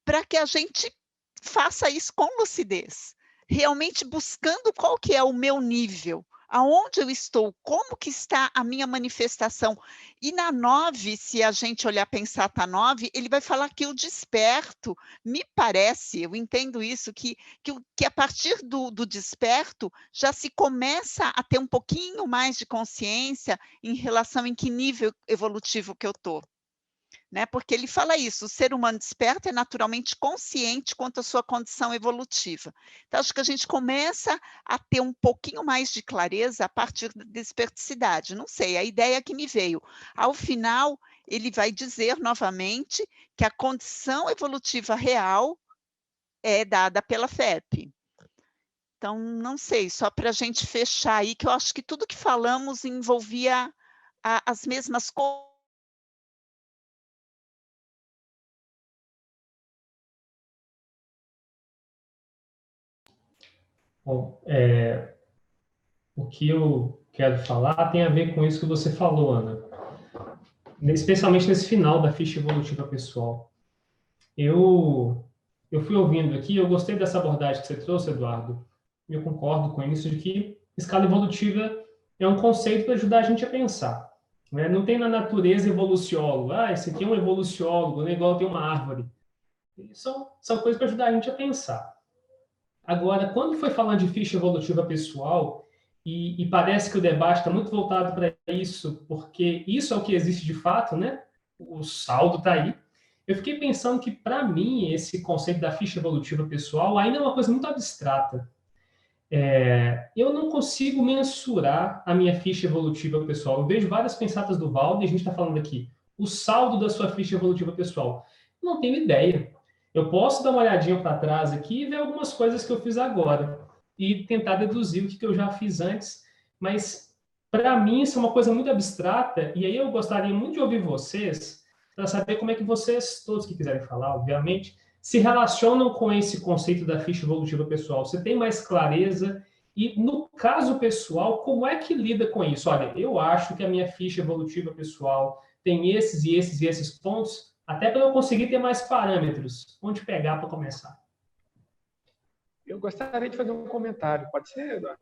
para que a gente faça isso com lucidez, realmente buscando qual que é o meu nível, aonde eu estou, como que está a minha manifestação. E na 9, se a gente olhar, pensar tá 9, ele vai falar que o desperto, me parece, eu entendo isso, que a partir do desperto já se começa a ter um pouquinho mais de consciência em relação em que nível evolutivo que eu estou. Né? Porque ele fala isso, o ser humano desperto é naturalmente consciente quanto à sua condição evolutiva. Então, acho que a gente começa a ter um pouquinho mais de clareza a partir da desperticidade. Não sei, a ideia que me veio. Ao final, ele vai dizer novamente que a condição evolutiva real é dada pela FEP. Então, não sei, só para a gente fechar aí, que eu acho que tudo que falamos envolvia as mesmas coisas. Bom, o que eu quero falar tem a ver com isso que você falou, Ana. Especialmente nesse final da ficha evolutiva pessoal. Eu fui ouvindo aqui, eu gostei dessa abordagem que você trouxe, Eduardo. Eu concordo com isso, de que escala evolutiva é um conceito para ajudar a gente a pensar. Né? Não tem na natureza evoluciólogo. Esse aqui é um evoluciólogo, né? Igual tem uma árvore. São coisas para ajudar a gente a pensar. Agora, quando foi falando de ficha evolutiva pessoal, e parece que o debate está muito voltado para isso, porque isso é o que existe de fato, né? O saldo está aí. Eu fiquei pensando que, para mim, esse conceito da ficha evolutiva pessoal ainda é uma coisa muito abstrata. Eu não consigo mensurar a minha ficha evolutiva pessoal. Eu vejo várias pensatas do Valdo, e a gente está falando aqui, o saldo da sua ficha evolutiva pessoal. Eu não tenho ideia. Eu posso dar uma olhadinha para trás aqui e ver algumas coisas que eu fiz agora e tentar deduzir o que eu já fiz antes, mas para mim isso é uma coisa muito abstrata, e aí eu gostaria muito de ouvir vocês para saber como é que vocês, todos que quiserem falar, obviamente, se relacionam com esse conceito da ficha evolutiva pessoal. Você tem mais clareza? E, no caso pessoal, como é que lida com isso? Olha, eu acho que a minha ficha evolutiva pessoal tem esses e esses e esses pontos, até para eu conseguir ter mais parâmetros. Onde pegar para começar? Eu gostaria de fazer um comentário. Pode ser, Eduardo?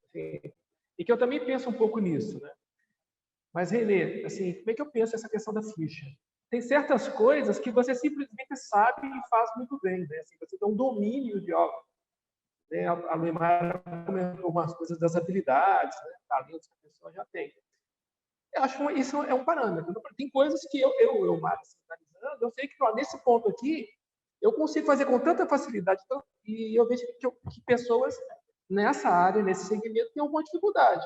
Assim, e que eu também penso um pouco nisso, né? Mas, Renê, assim, como é que eu penso essa questão da ficha? Tem certas coisas que você simplesmente sabe e faz muito bem, né? Assim, você tem um domínio de algo. Né? A Luimara comentou algumas coisas das habilidades, né? Talentos que a pessoa já tem. Eu acho que isso é um parâmetro. Tem coisas que eu Márcio, analisando, eu sei que nesse ponto aqui, eu consigo fazer com tanta facilidade, e eu vejo que pessoas nessa área, nesse segmento, têm alguma dificuldade.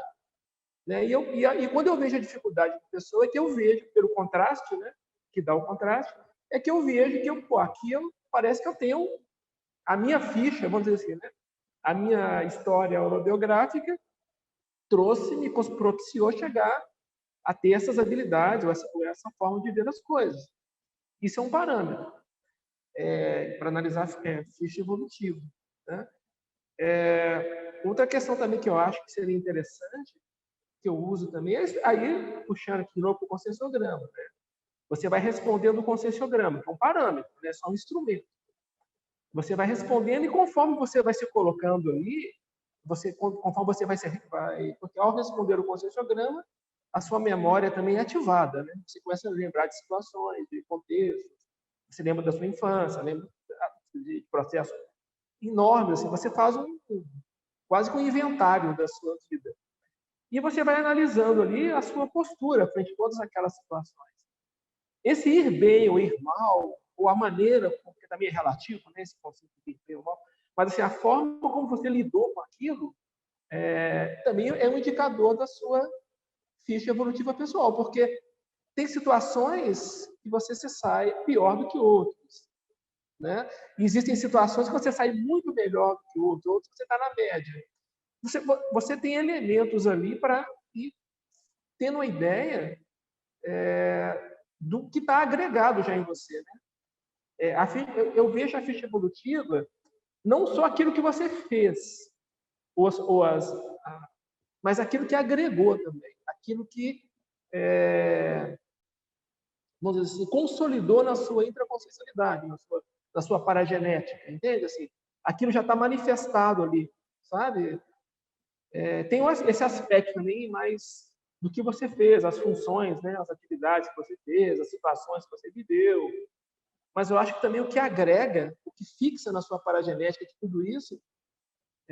Né? E quando eu vejo a dificuldade da pessoa, é que eu vejo, pelo contraste, né? Que dá o contraste, é que eu vejo que aqui parece que eu tenho a minha ficha, vamos dizer assim, né? A minha história autobiográfica me propiciou chegar a ter essas habilidades, ou essa forma de ver as coisas. Isso é um parâmetro para analisar ficha evolutiva. Né? Outra questão também que eu acho que seria interessante, que eu uso também, aí puxando aqui de novo para o conscienciograma. Né? Você vai respondendo o conscienciograma, que é um parâmetro, né? Só um instrumento. Você vai respondendo, e conforme você vai se colocando ali, conforme você porque ao responder o conscienciograma, a sua memória também é ativada, né? Você começa a lembrar de situações, de contextos, você lembra da sua infância, lembra de processos enormes, assim, você faz quase que um inventário da sua vida. E você vai analisando ali a sua postura frente a todas aquelas situações. Esse ir bem ou ir mal, ou a maneira, porque também é relativo, né, esse conceito de ir bem ou mal, mas assim, a forma como você lidou com aquilo também é um indicador da sua ficha evolutiva pessoal, porque tem situações que você se sai pior do que outras. Né? E existem situações que você sai muito melhor do que outras que você está na média. Você tem elementos ali para ir tendo uma ideia do que está agregado já em você. Né? Eu vejo a ficha evolutiva não só aquilo que você fez, mas aquilo que agregou também, aquilo que vamos dizer assim, consolidou na sua intraconsciencialidade, na sua paragenética, entende? Assim, aquilo já está manifestado ali, sabe? Tem esse aspecto também mais do que você fez, as funções, né, as atividades que você fez, as situações que você viveu. Mas eu acho que também o que agrega, o que fixa na sua paragenética de tudo isso,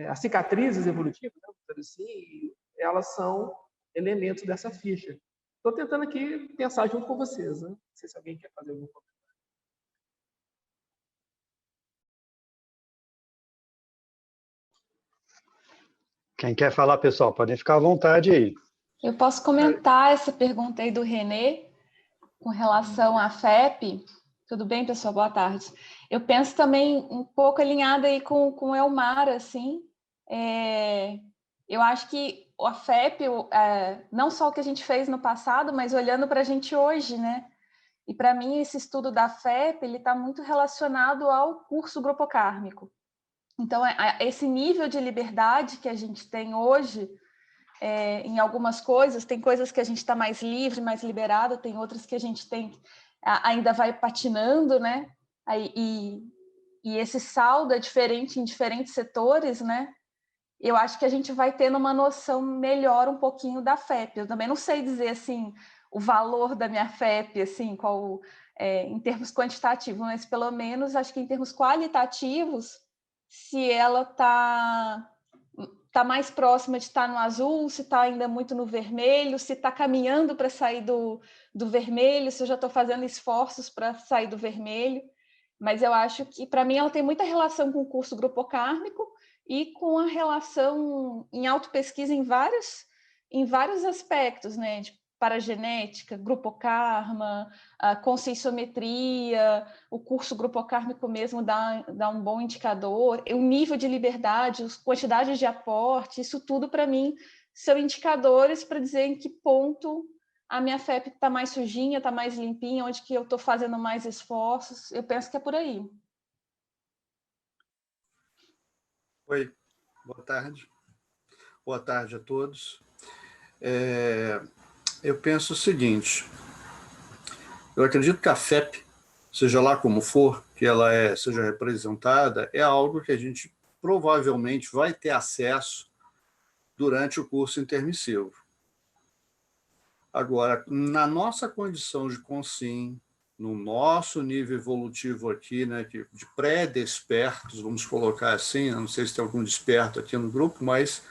as cicatrizes evolutivas, né, assim, elas são elementos dessa ficha. Estou tentando aqui pensar junto com vocês, né? Não sei se alguém quer fazer algum comentário. Quem quer falar, pessoal, podem ficar à vontade aí. Eu posso comentar essa pergunta aí do Renê com relação à FEP. Tudo bem, pessoal? Boa tarde. Eu penso também um pouco alinhada aí com o Elmar, assim. Eu acho que a FEP, não só o que a gente fez no passado, mas olhando para a gente hoje, né? E para mim esse estudo da FEP, ele está muito relacionado ao curso grupocármico. Então, esse nível de liberdade que a gente tem hoje, em algumas coisas, tem coisas que a gente está mais livre, mais liberado, tem outras que a gente ainda vai patinando, né? E esse saldo é diferente em diferentes setores, né? Eu acho que a gente vai tendo uma noção melhor um pouquinho da FEP. Eu também não sei dizer, assim, o valor da minha FEP, assim, em termos quantitativos, mas pelo menos acho que em termos qualitativos, se ela tá mais próxima de estar no azul, se está ainda muito no vermelho, se está caminhando para sair do vermelho, se eu já estou fazendo esforços para sair do vermelho. Mas eu acho que, para mim, ela tem muita relação com o curso grupocármico e com a relação em autopesquisa em vários aspectos, né? De paragenética, grupokarma, a conscienciometria, o curso grupokármico mesmo dá um bom indicador, o nível de liberdade, as quantidades de aporte, isso tudo para mim são indicadores para dizer em que ponto a minha FEP está mais sujinha, está mais limpinha, onde que eu estou fazendo mais esforços. Eu penso que é por aí. Oi, boa tarde. Boa tarde a todos. Eu penso o seguinte, eu acredito que a FEP, seja lá como for, que ela seja representada, é algo que a gente provavelmente vai ter acesso durante o curso intermissivo. Agora, na nossa condição de consim, no nosso nível evolutivo aqui, né, de pré-despertos, vamos colocar assim, não sei se tem algum desperto aqui no grupo, mas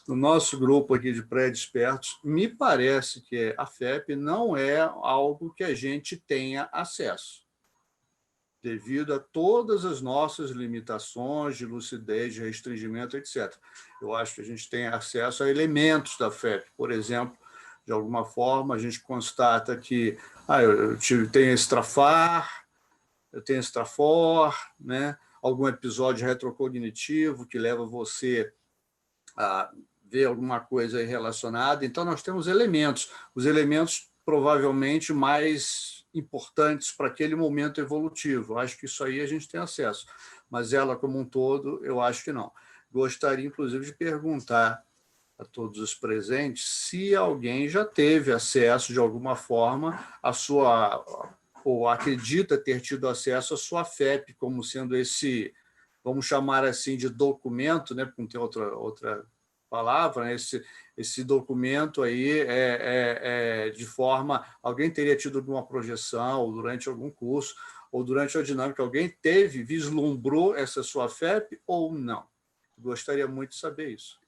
no nosso grupo aqui de pré-despertos, me parece que a FEP não é algo que a gente tenha acesso, devido a todas as nossas limitações de lucidez, de restringimento, etc. Eu acho que a gente tem acesso a elementos da FEP, por exemplo, de alguma forma a gente constata que eu tenho estrafar, eu tenho estrafor, né? Algum episódio retrocognitivo que leva você a ver alguma coisa aí relacionada. Então, nós temos elementos, os elementos provavelmente mais importantes para aquele momento evolutivo. Eu acho que isso aí a gente tem acesso, mas ela como um todo, eu acho que não. Gostaria, inclusive, de perguntar a todos os presentes se alguém já teve acesso, de alguma forma, ou acredita ter tido acesso à sua FEP, como sendo esse, vamos chamar assim, de documento, né, porque não tem outra palavra, né? Esse documento aí de forma... Alguém teria tido alguma projeção, ou durante algum curso, ou durante a dinâmica, alguém vislumbrou essa sua FEP ou não? Gostaria muito de saber isso.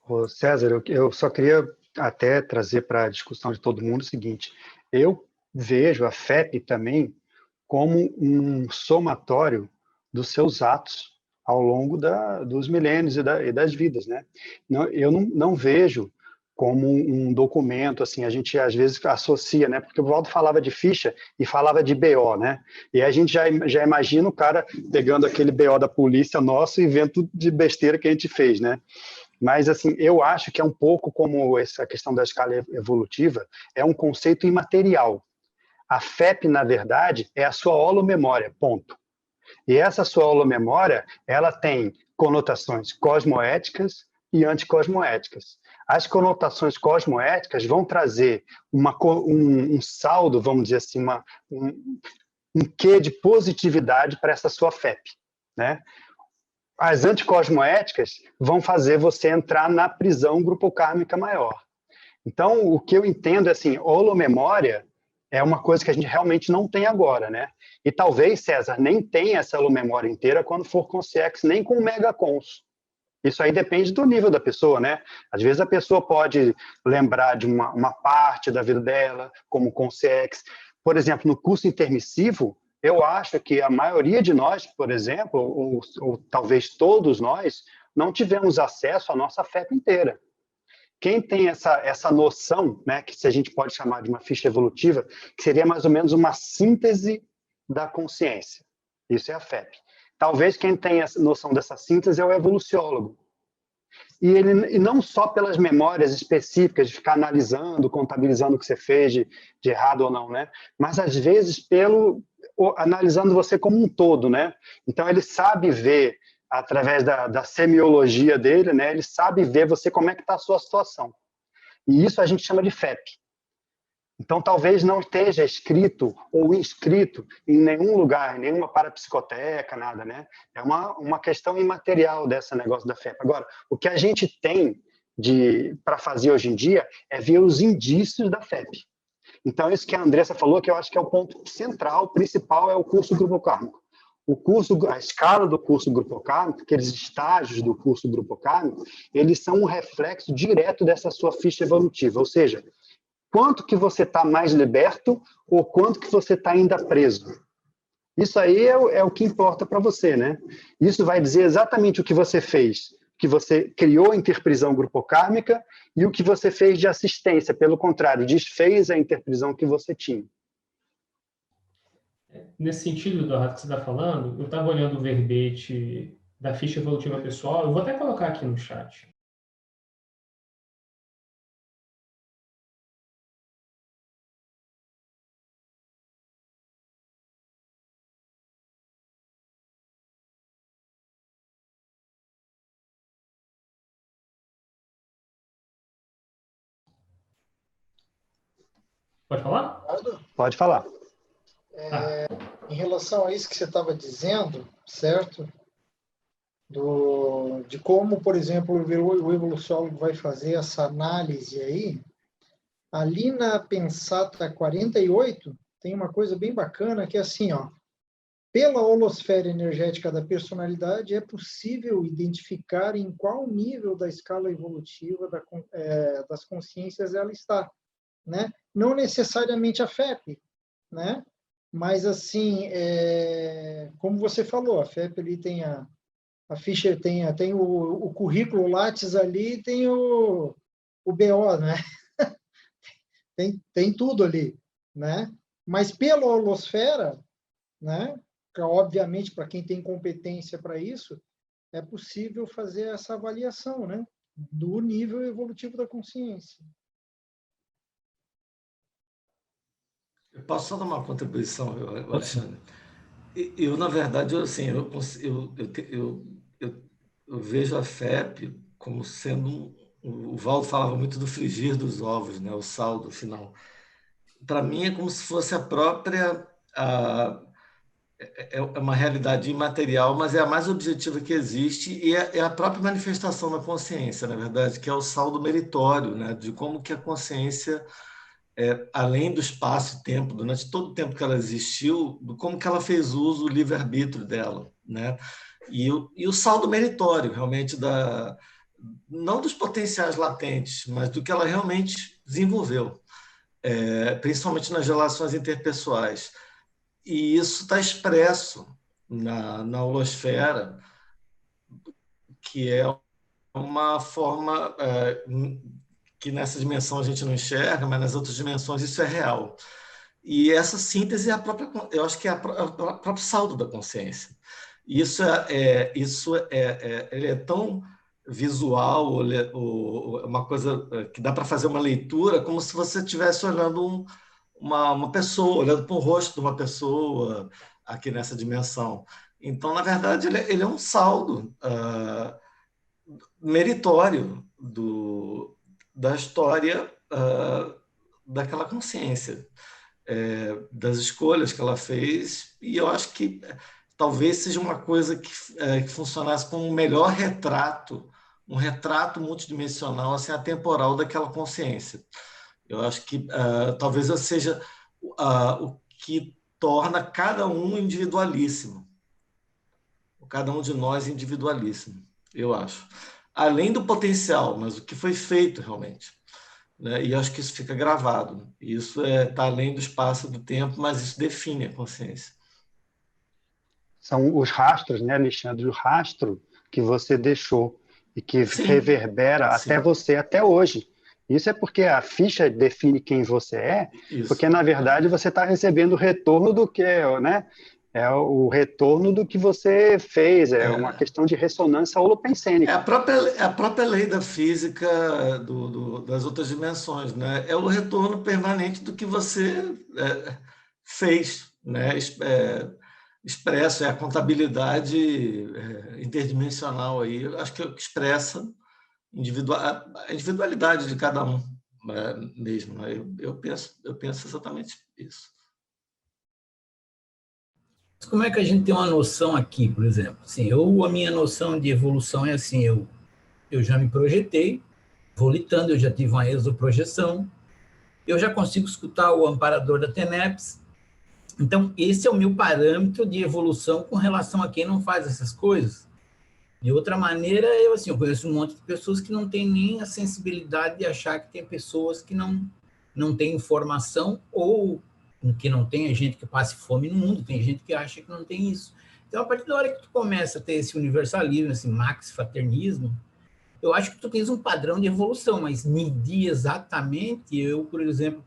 Ô César, eu só queria até trazer para a discussão de todo mundo o seguinte, eu vejo a FEP também como um somatório dos seus atos ao longo dos milênios e das vidas, né? Eu não vejo como um documento, assim, a gente às vezes associa, né? Porque o Valdo falava de ficha e falava de BO, né? E a gente já imagina o cara pegando aquele BO da polícia nosso e vendo tudo de besteira que a gente fez, né? Mas, assim, eu acho que é um pouco como essa questão da escala evolutiva, é um conceito imaterial. A FEP, na verdade, é a sua holomemória, ponto. E essa sua holomemória, ela tem conotações cosmoéticas e anticosmoéticas. As conotações cosmoéticas vão trazer um saldo, vamos dizer assim, um quê de positividade para essa sua FEP, né? as anticosmoéticas vão fazer você entrar na prisão grupocármica maior. Então, o que eu entendo é assim, holomemória é uma coisa que a gente realmente não tem agora, né? E talvez, César, nem tenha essa holomemória inteira quando for consciex, nem com megacons. Isso aí depende do nível da pessoa, né? Às vezes a pessoa pode lembrar de uma parte da vida dela, como consciex. Por exemplo, no curso intermissivo, eu acho que a maioria de nós, por exemplo, ou talvez todos nós, não tivemos acesso à nossa FEP inteira. Quem tem essa noção, né, que se a gente pode chamar de uma ficha evolutiva, que seria mais ou menos uma síntese da consciência. Isso é a FEP. Talvez quem tenha essa noção dessa síntese é o evoluciólogo. E não só pelas memórias específicas, de ficar analisando, contabilizando o que você fez de errado ou não, né? Mas às vezes analisando você como um todo, né? Então ele sabe ver, através da semiologia dele, né? Ele sabe ver você como é que está a sua situação. E isso a gente chama de FEP. Então, talvez não esteja escrito ou inscrito em nenhum lugar, em nenhuma parapsicoteca, nada, né? É uma questão imaterial desse negócio da FEP. Agora, o que a gente tem para fazer hoje em dia é ver os indícios da FEP. Então, isso que a Andressa falou, que eu acho que é o ponto central, principal, é o curso grupocármico. A escala do curso grupocármico, aqueles estágios do curso grupocármico, eles são um reflexo direto dessa sua ficha evolutiva, ou seja, quanto que você está mais liberto ou quanto que você está ainda preso. Isso aí é o que importa para você, né? Isso vai dizer exatamente o que você fez, que você criou a interprisão grupocármica e o que você fez de assistência, pelo contrário, desfez a interprisão que você tinha. Nesse sentido, Eduardo, que você está falando, eu estava olhando o verbete da ficha evolutiva pessoal, eu vou até colocar aqui no chat. Pode falar? Pode falar. Em relação a isso que você estava dizendo, certo? De como, por exemplo, o evoluciólogo vai fazer essa análise aí, ali na Pensata 48, tem uma coisa bem bacana que é assim, ó, pela holosfera energética da personalidade é possível identificar em qual nível da escala evolutiva das consciências ela está, né? Não necessariamente a FEP, né? Mas, assim, como você falou, a FEP ali tem a ficha, tem o currículo Lattes ali, tem o BO, né? tem tudo ali, né? Mas pela holosfera, né? Obviamente, para quem tem competência para isso, é possível fazer essa avaliação, né? Do nível evolutivo da consciência. Eu posso só dar uma contribuição, Alexandre? Eu, na verdade, eu vejo a FEP como sendo o Valdo falava muito do frigir dos ovos, né? O saldo final. Para mim é como se fosse a própria é uma realidade imaterial, mas é a mais objetiva que existe e é a própria manifestação da consciência, na verdade, que é o saldo meritório, né? De como que a consciência além do espaço e tempo, durante todo o tempo que ela existiu, como que ela fez uso do livre-arbítrio dela, né? E o saldo meritório, realmente, não dos potenciais latentes, mas do que ela realmente desenvolveu, principalmente nas relações interpessoais. E isso está expresso na holosfera, que é uma forma que nessa dimensão a gente não enxerga, mas nas outras dimensões isso é real. E essa síntese é eu acho que é o próprio saldo da consciência. Isso ele é tão visual, uma coisa que dá para fazer uma leitura como se você estivesse olhando uma pessoa, olhando para o rosto de uma pessoa aqui nessa dimensão. Então, na verdade, ele é um saldo meritório da história daquela consciência, das escolhas que ela fez, e eu acho que talvez seja uma coisa que funcionasse como um melhor retrato, um retrato multidimensional, assim, atemporal daquela consciência. Eu acho que talvez seja o que torna cada um individualíssimo, cada um de nós individualíssimo, eu acho. Além do potencial, mas o que foi feito realmente. Né? E acho que isso fica gravado. Isso está além do espaço e do tempo, mas isso define a consciência. São os rastros, né, Alexandre? O rastro que você deixou e que Sim. reverbera Sim. até você, até hoje. Isso é porque a ficha define quem você é, Isso. porque, na verdade, você está recebendo o retorno do que, né? É o retorno do que você fez, uma questão de ressonância holopensênica. É a própria lei da física das outras dimensões, né? É o retorno permanente do que você fez, né? Expresso, é a contabilidade interdimensional aí, acho que expressa a individualidade de cada um mesmo. Né? Eu penso exatamente isso. Como é que a gente tem uma noção aqui, por exemplo? Assim, a minha noção de evolução é assim, eu já me projetei, vou litando, eu já tive uma exoprojeção, eu já consigo escutar o amparador da TENEPS. Então, esse é o meu parâmetro de evolução com relação a quem não faz essas coisas. De outra maneira, eu conheço um monte de pessoas que não têm nem a sensibilidade de achar que tem pessoas que não têm informação ou que não tem gente que passe fome no mundo, tem gente que acha que não tem isso. Então, a partir da hora que tu começa a ter esse universalismo, esse max-fraternismo, eu acho que tu tens um padrão de evolução, mas medir exatamente, eu, por exemplo,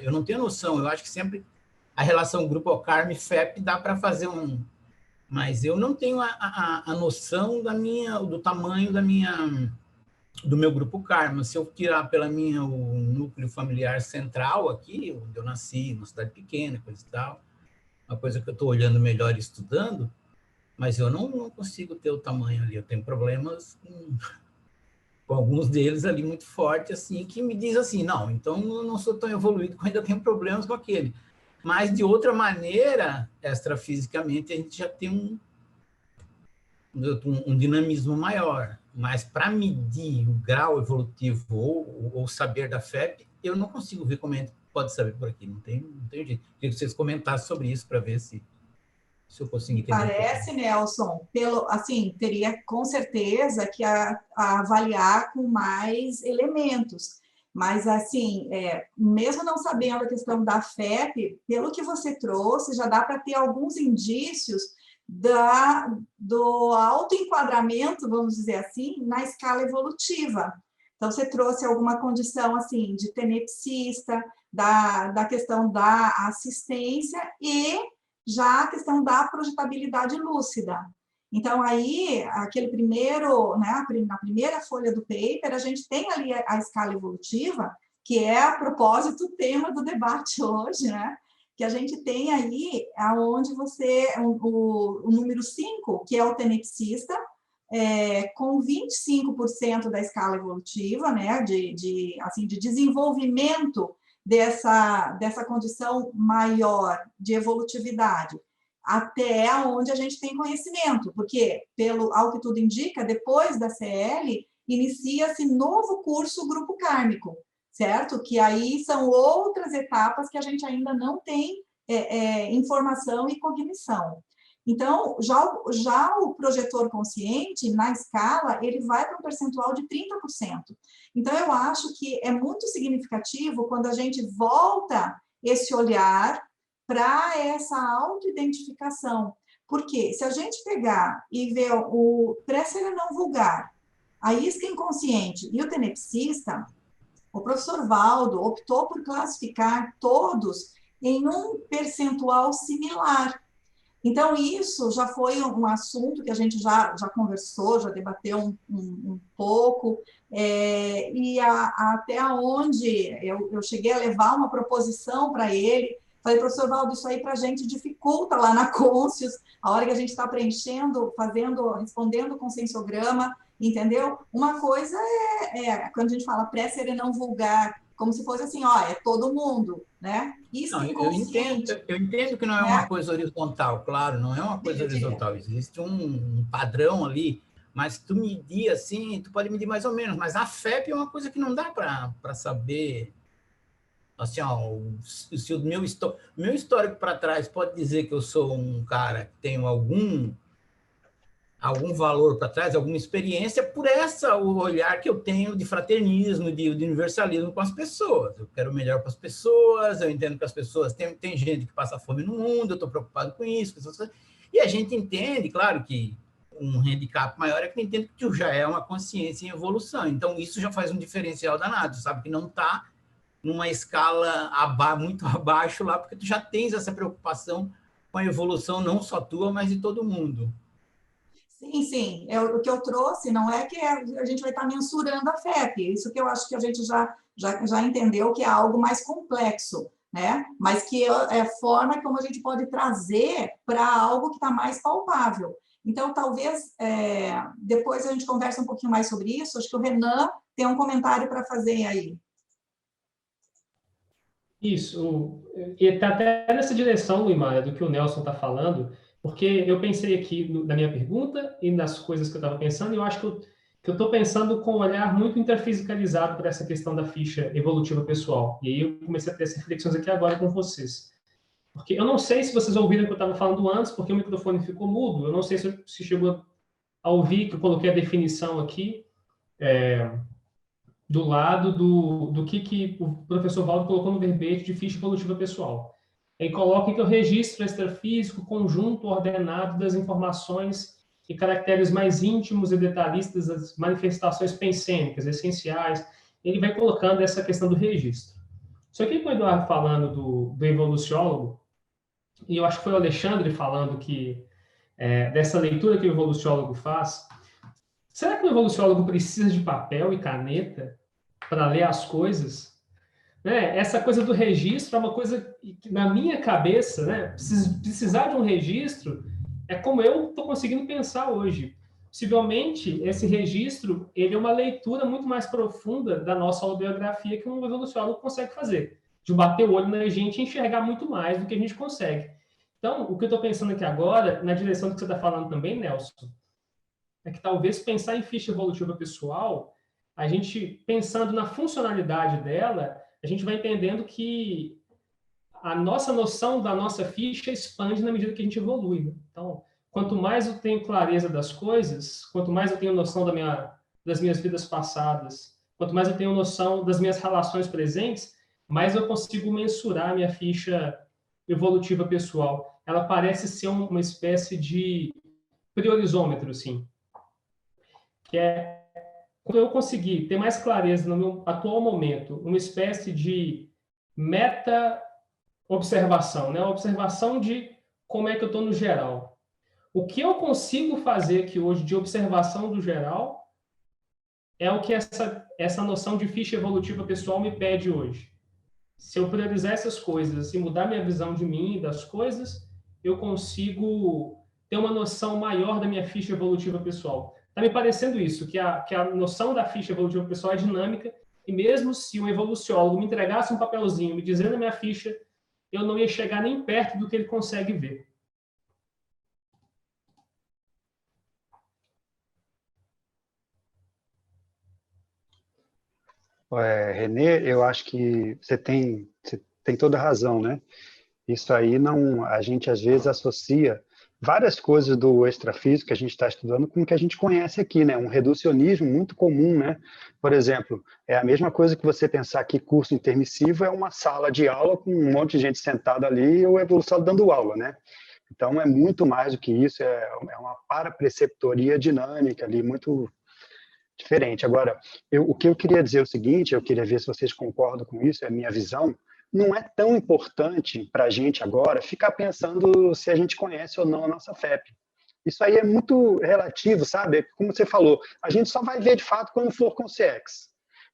eu não tenho noção, eu acho que sempre a relação grupo Karma e FEP dá para fazer mas eu não tenho a noção do tamanho do meu grupo Karma. Se eu tirar o núcleo familiar central aqui, onde eu nasci, uma cidade pequena, coisa e tal, uma coisa que eu estou olhando melhor e estudando, mas eu não consigo ter o tamanho ali. Eu tenho problemas com alguns deles ali muito fortes, assim, que me diz assim, não, então eu não sou tão evoluído, porque ainda tenho problemas com aquele. Mas, de outra maneira, extrafisicamente, a gente já tem um dinamismo maior. Mas, para medir o grau evolutivo ou saber da FEP, eu não consigo ver como é que pode saber por aqui. Não tem jeito. Queria que vocês comentassem sobre isso para ver se eu consigo entender. Parece, Nelson, teria com certeza que avaliar com mais elementos. Mas, mesmo não sabendo a questão da FEP, pelo que você trouxe, já dá para ter alguns indícios do autoenquadramento, vamos dizer assim, na escala evolutiva. Então, você trouxe alguma condição, assim, de tenepsista, da questão da assistência e já a questão da projetabilidade lúcida. Então, aí, aquele primeiro, né, na primeira folha do paper, a gente tem ali a escala evolutiva, que é, a propósito, o tema do debate hoje, né? Que a gente tem aí onde o número 5, que é o tenepsista, com 25% da escala evolutiva, né, de desenvolvimento dessa condição maior de evolutividade, até onde a gente tem conhecimento, porque, ao que tudo indica, depois da CL, inicia-se novo curso grupo kármico, certo? Que aí são outras etapas que a gente ainda não tem informação e cognição. Então, já o projetor consciente, na escala, ele vai para um percentual de 30%. Então, eu acho que é muito significativo quando a gente volta esse olhar para essa autoidentificação. Porque se a gente pegar e ver o pré-serenão vulgar, a isca inconsciente e o tenepsista, o professor Valdo optou por classificar todos em um percentual similar. Então, isso já foi um assunto que a gente já conversou, já debateu um pouco, e até onde eu cheguei a levar uma proposição para ele. Falei, professor Valdo, isso aí para a gente dificulta lá na Conscius, a hora que a gente está preenchendo, respondendo o conscienciograma, entendeu? Uma coisa quando a gente fala pré-serenão vulgar como se fosse assim, ó, é todo mundo, né? Isso não, eu entendo que não é uma coisa horizontal, claro, não é uma coisa horizontal, existe um padrão ali, mas tu medir assim, tu pode medir mais ou menos, mas a FEP é uma coisa que não dá para saber, assim, ó, se o meu histórico para trás pode dizer que eu sou um cara que tenho algum valor para trás, alguma experiência, por o olhar que eu tenho de fraternismo, de universalismo com as pessoas. Eu quero o melhor para as pessoas, eu entendo que as pessoas... Tem gente que passa fome no mundo, eu estou preocupado com isso, e a gente entende, claro que um handicap maior é que entende que tu já é uma consciência em evolução, então isso já faz um diferencial danado, sabe? Que não está numa escala muito abaixo lá, porque tu já tens essa preocupação com a evolução não só tua, mas de todo mundo. Sim, sim. O que eu trouxe não é que a gente vai estar mensurando a FEP, isso que eu acho que a gente já entendeu que é algo mais complexo, né? Mas que é a forma como a gente pode trazer para algo que está mais palpável. Então, talvez, depois a gente conversa um pouquinho mais sobre isso, acho que o Renan tem um comentário para fazer aí. Isso, e está até nessa direção, Luimara, do que o Nelson está falando, porque eu pensei aqui na minha pergunta e nas coisas que eu estava pensando, e eu acho que eu estou pensando com um olhar muito interfisicalizado para essa questão da ficha evolutiva pessoal. E aí eu comecei a ter essas reflexões aqui agora com vocês. Porque eu não sei se vocês ouviram o que eu estava falando antes, porque o microfone ficou mudo, eu não sei se chegou a ouvir, que eu coloquei a definição aqui, do lado do que o professor Valdo colocou no verbete de ficha evolutiva pessoal. Ele coloca que o registro extrafísico, conjunto ordenado das informações e caracteres mais íntimos e detalhistas das manifestações pensênicas, essenciais. Ele vai colocando essa questão do registro. Só que com o Eduardo falando do evoluciólogo, e eu acho que foi o Alexandre falando dessa leitura que o evoluciólogo faz, será que o evoluciólogo precisa de papel e caneta para ler as coisas? Né? Essa coisa do registro é uma coisa que, na minha cabeça, né, precisar de um registro é como eu estou conseguindo pensar hoje. Possivelmente, esse registro ele é uma leitura muito mais profunda da nossa autobiografia que um evoluciólogo consegue fazer, de bater o olho na gente e enxergar muito mais do que a gente consegue. Então, o que eu estou pensando aqui agora, na direção do que você está falando também, Nelson, é que talvez pensar em ficha evolutiva pessoal, a gente, pensando na funcionalidade dela, a gente vai entendendo que a nossa noção da nossa ficha expande na medida que a gente evolui. Né? Então, quanto mais eu tenho clareza das coisas, quanto mais eu tenho noção das minhas vidas passadas, quanto mais eu tenho noção das minhas relações presentes, mais eu consigo mensurar a minha ficha evolutiva pessoal. Ela parece ser uma espécie de priorizômetro, assim, que é quando eu conseguir ter mais clareza no meu atual momento, uma espécie de meta-observação, né? Observação de como é que eu estou no geral. O que eu consigo fazer aqui hoje de observação do geral é o que essa noção de ficha evolutiva pessoal me pede hoje. Se eu priorizar essas coisas e mudar minha visão de mim e das coisas, eu consigo ter uma noção maior da minha ficha evolutiva pessoal. Está me parecendo isso, que a noção da ficha evolutiva pessoal é dinâmica, e mesmo se um evoluciólogo me entregasse um papelzinho me dizendo a minha ficha, eu não ia chegar nem perto do que ele consegue ver. Renê, eu acho que você tem toda a razão, né? Isso aí a gente às vezes associa várias coisas do extrafísico que a gente está estudando com o que a gente conhece aqui, né? Um reducionismo muito comum, né? Por exemplo, é a mesma coisa que você pensar que curso intermissivo é uma sala de aula com um monte de gente sentada ali e o evoluciólogo dando aula, né? Então, é muito mais do que isso, é uma parapreceptoria dinâmica ali, muito diferente. Agora, o que eu queria dizer é o seguinte, eu queria ver se vocês concordam com isso, é a minha visão, não é tão importante para a gente agora ficar pensando se a gente conhece ou não a nossa FEP. Isso aí é muito relativo, sabe? Como você falou, a gente só vai ver de fato quando for com o CX.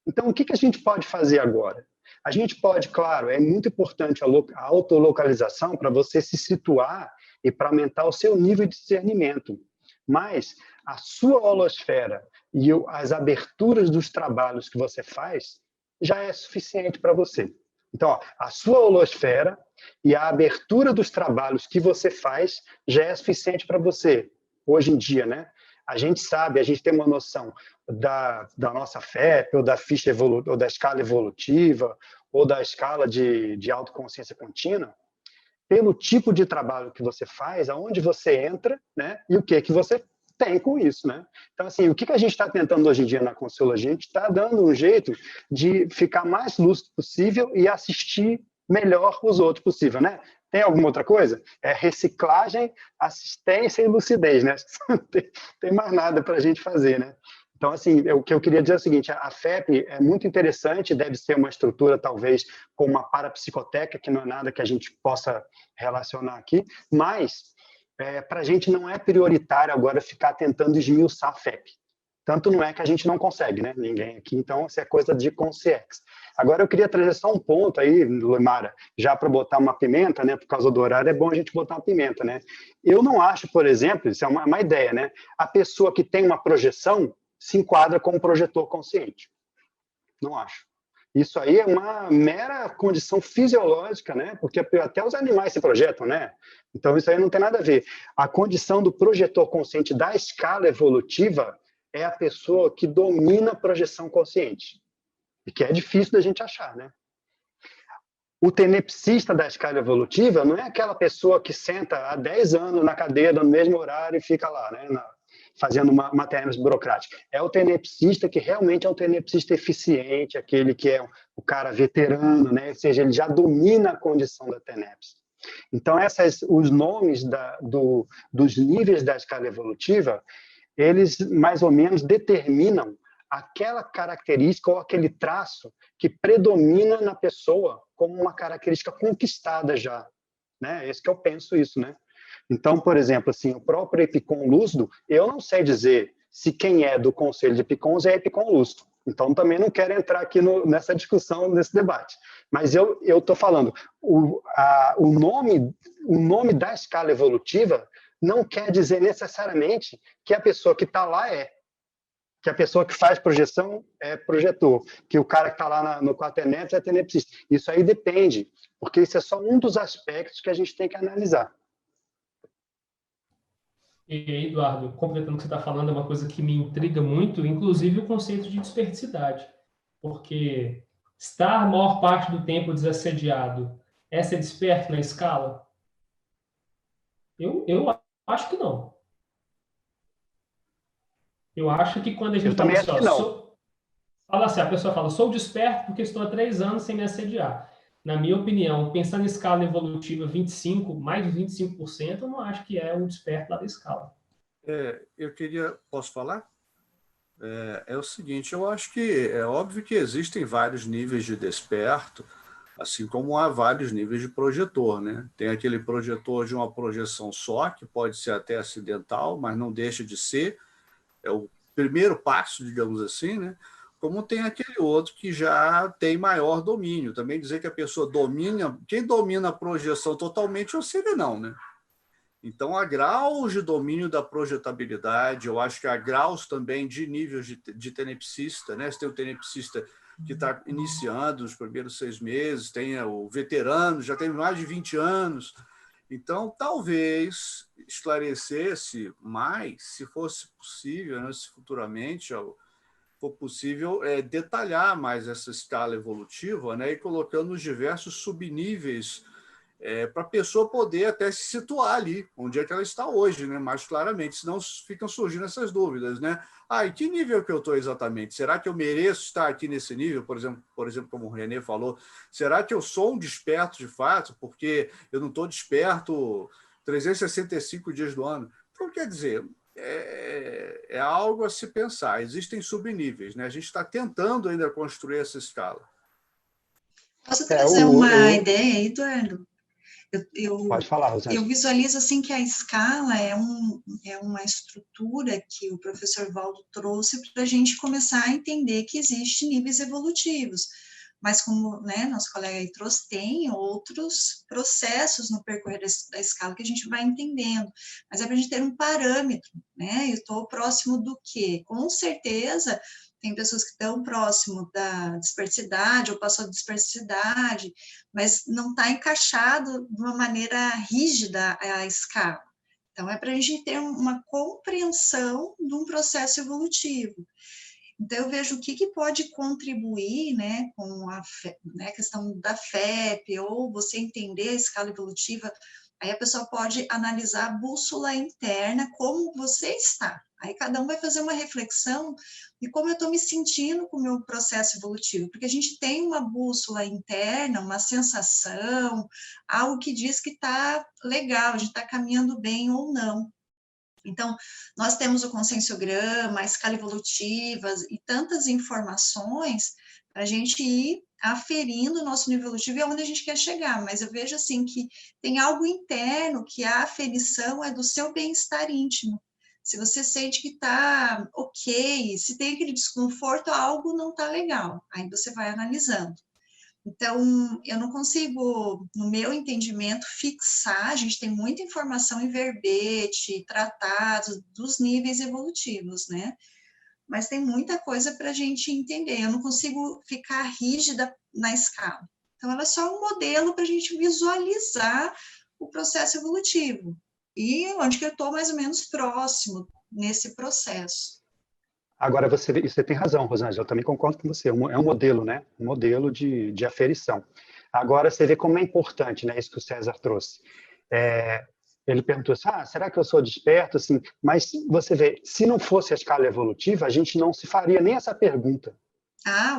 Então, o que a gente pode fazer agora? A gente pode, claro, é muito importante a autolocalização para você se situar e para aumentar o seu nível de discernimento. Mas a sua holosfera e as aberturas dos trabalhos que você faz já é suficiente para você. Então, ó, a sua holosfera e a abertura dos trabalhos que você faz já é suficiente para você, hoje em dia, né? A gente sabe, a gente tem uma noção da nossa FEP, ou da ficha ou da escala evolutiva, ou da escala de autoconsciência contínua, pelo tipo de trabalho que você faz, aonde você entra, né? E o que você tem com isso, né? Então, assim, o que a gente está tentando hoje em dia na Conscienciologia? A gente está dando um jeito de ficar mais lúcido possível e assistir melhor os outros possível, né? Tem alguma outra coisa? É reciclagem, assistência e lucidez, né? Não tem mais nada para a gente fazer, né? Então, assim, o que eu queria dizer é o seguinte, a FEP é muito interessante, deve ser uma estrutura, talvez, com uma parapsicoteca, que não é nada que a gente possa relacionar aqui, mas para a gente não é prioritário agora ficar tentando esmiuçar a FEP. Tanto não é que a gente não consegue, né? Ninguém aqui, então, isso é coisa de consciex. Agora, eu queria trazer só um ponto aí, Lemara, já para botar uma pimenta, né? Por causa do horário, é bom a gente botar uma pimenta, né? Eu não acho, por exemplo, isso é uma ideia, né? A pessoa que tem uma projeção se enquadra como projetor consciente. Não acho. Isso aí é uma mera condição fisiológica, né? Porque até os animais se projetam, né? Então, isso aí não tem nada a ver. A condição do projetor consciente da escala evolutiva é a pessoa que domina a projeção consciente. E que é difícil da gente achar, né? O tenepsista da escala evolutiva não é aquela pessoa que senta há 10 anos na cadeira, no mesmo horário, e fica lá, né? Fazendo uma TENEPS burocrática. É o tenepsista que realmente é um tenepsista eficiente, aquele que é o cara veterano, né? Ou seja, ele já domina a condição da TENEPS. Então, os nomes dos níveis da escala evolutiva, eles mais ou menos determinam aquela característica ou aquele traço que predomina na pessoa como uma característica conquistada já. Né? Esse que eu penso isso, né? Então, por exemplo, assim, o próprio Epicom lúcido, eu não sei dizer se quem é do Conselho de Epicons é Epicom lúcido. Então, também não quero entrar aqui nessa discussão, nesse debate. Mas eu estou falando, o nome da escala evolutiva não quer dizer necessariamente que a pessoa que está lá que a pessoa que faz projeção é projetor, que o cara que está lá no Quaterneps é tenepsista. Isso aí depende, porque isso é só um dos aspectos que a gente tem que analisar. E aí, Eduardo, completando o que você está falando, é uma coisa que me intriga muito, inclusive o conceito de desperticidade. Porque estar a maior parte do tempo desassediado é ser desperto na escala? Eu acho que não. Eu acho que quando a gente fala assim, fala assim, a pessoa fala, sou desperto porque estou há 3 anos sem me assediar. Na minha opinião, pensando em escala evolutiva 25, mais de 25%, eu não acho que é um desperto lá da escala. Posso falar? É o seguinte, eu acho que é óbvio que existem vários níveis de desperto, assim como há vários níveis de projetor, né? Tem aquele projetor de uma projeção só, que pode ser até acidental, mas não deixa de ser, é o primeiro passo, digamos assim, né? Como tem aquele outro que já tem maior domínio. Também dizer que a pessoa domina... Quem domina a projeção totalmente é o serenão, né? Então, há graus de domínio da projetabilidade, eu acho que há graus também de níveis de tenepsista, né? Você tem o tenepsista que está iniciando os primeiros 6 meses, tem o veterano, já tem mais de 20 anos. Então, talvez esclarecesse mais, se fosse possível, né? Se futuramente for possível, detalhar mais essa escala evolutiva, né? E colocando os diversos subníveis para a pessoa poder até se situar ali, onde é que ela está hoje, né? Mais claramente, senão ficam surgindo essas dúvidas, né? E que nível que eu estou exatamente? Será que eu mereço estar aqui nesse nível? Por exemplo, como o René falou, será que eu sou um desperto de fato? Porque eu não estou desperto 365 dias do ano. Então, quer dizer, é algo a se pensar. Existem subníveis, né? A gente está tentando ainda construir essa escala. Posso trazer uma ideia, Eduardo? Pode falar, Rosângela. Eu visualizo assim que a escala é uma estrutura que o professor Valdo trouxe para a gente começar a entender que existem níveis evolutivos. Mas como, né, nosso colega aí trouxe, tem outros processos no percorrer da escala que a gente vai entendendo. Mas é para a gente ter um parâmetro, né? Eu estou próximo do quê? Com certeza, tem pessoas que estão próximo da dispersidade ou passou da dispersidade, mas não está encaixado de uma maneira rígida a escala. Então, é para a gente ter uma compreensão de um processo evolutivo. Então, eu vejo o que pode contribuir, né, com a questão da FEP, ou você entender a escala evolutiva. Aí a pessoa pode analisar a bússola interna, como você está. Aí cada um vai fazer uma reflexão de como eu estou me sentindo com o meu processo evolutivo, porque a gente tem uma bússola interna, uma sensação, algo que diz que está legal, a gente está caminhando bem ou não. Então, nós temos o conscienciograma, a escala evolutiva e tantas informações para a gente ir aferindo o nosso nível evolutivo e aonde a gente quer chegar, mas eu vejo assim que tem algo interno que a aferição é do seu bem-estar íntimo. Se você sente que está ok, se tem aquele desconforto, algo não está legal, aí você vai analisando. Então, eu não consigo, no meu entendimento, fixar, a gente tem muita informação em verbete, tratados dos níveis evolutivos, né? Mas tem muita coisa para a gente entender, eu não consigo ficar rígida na escala. Então, ela é só um modelo para a gente visualizar o processo evolutivo e onde que eu estou mais ou menos próximo nesse processo. Agora, você tem razão, Rosângela, eu também concordo com você, é um modelo, né? Um modelo de aferição. Agora, você vê como é importante, né? Isso que o César trouxe. Ele perguntou assim, será que eu sou desperto? Assim, mas você vê, se não fosse a escala evolutiva, a gente não se faria nem essa pergunta.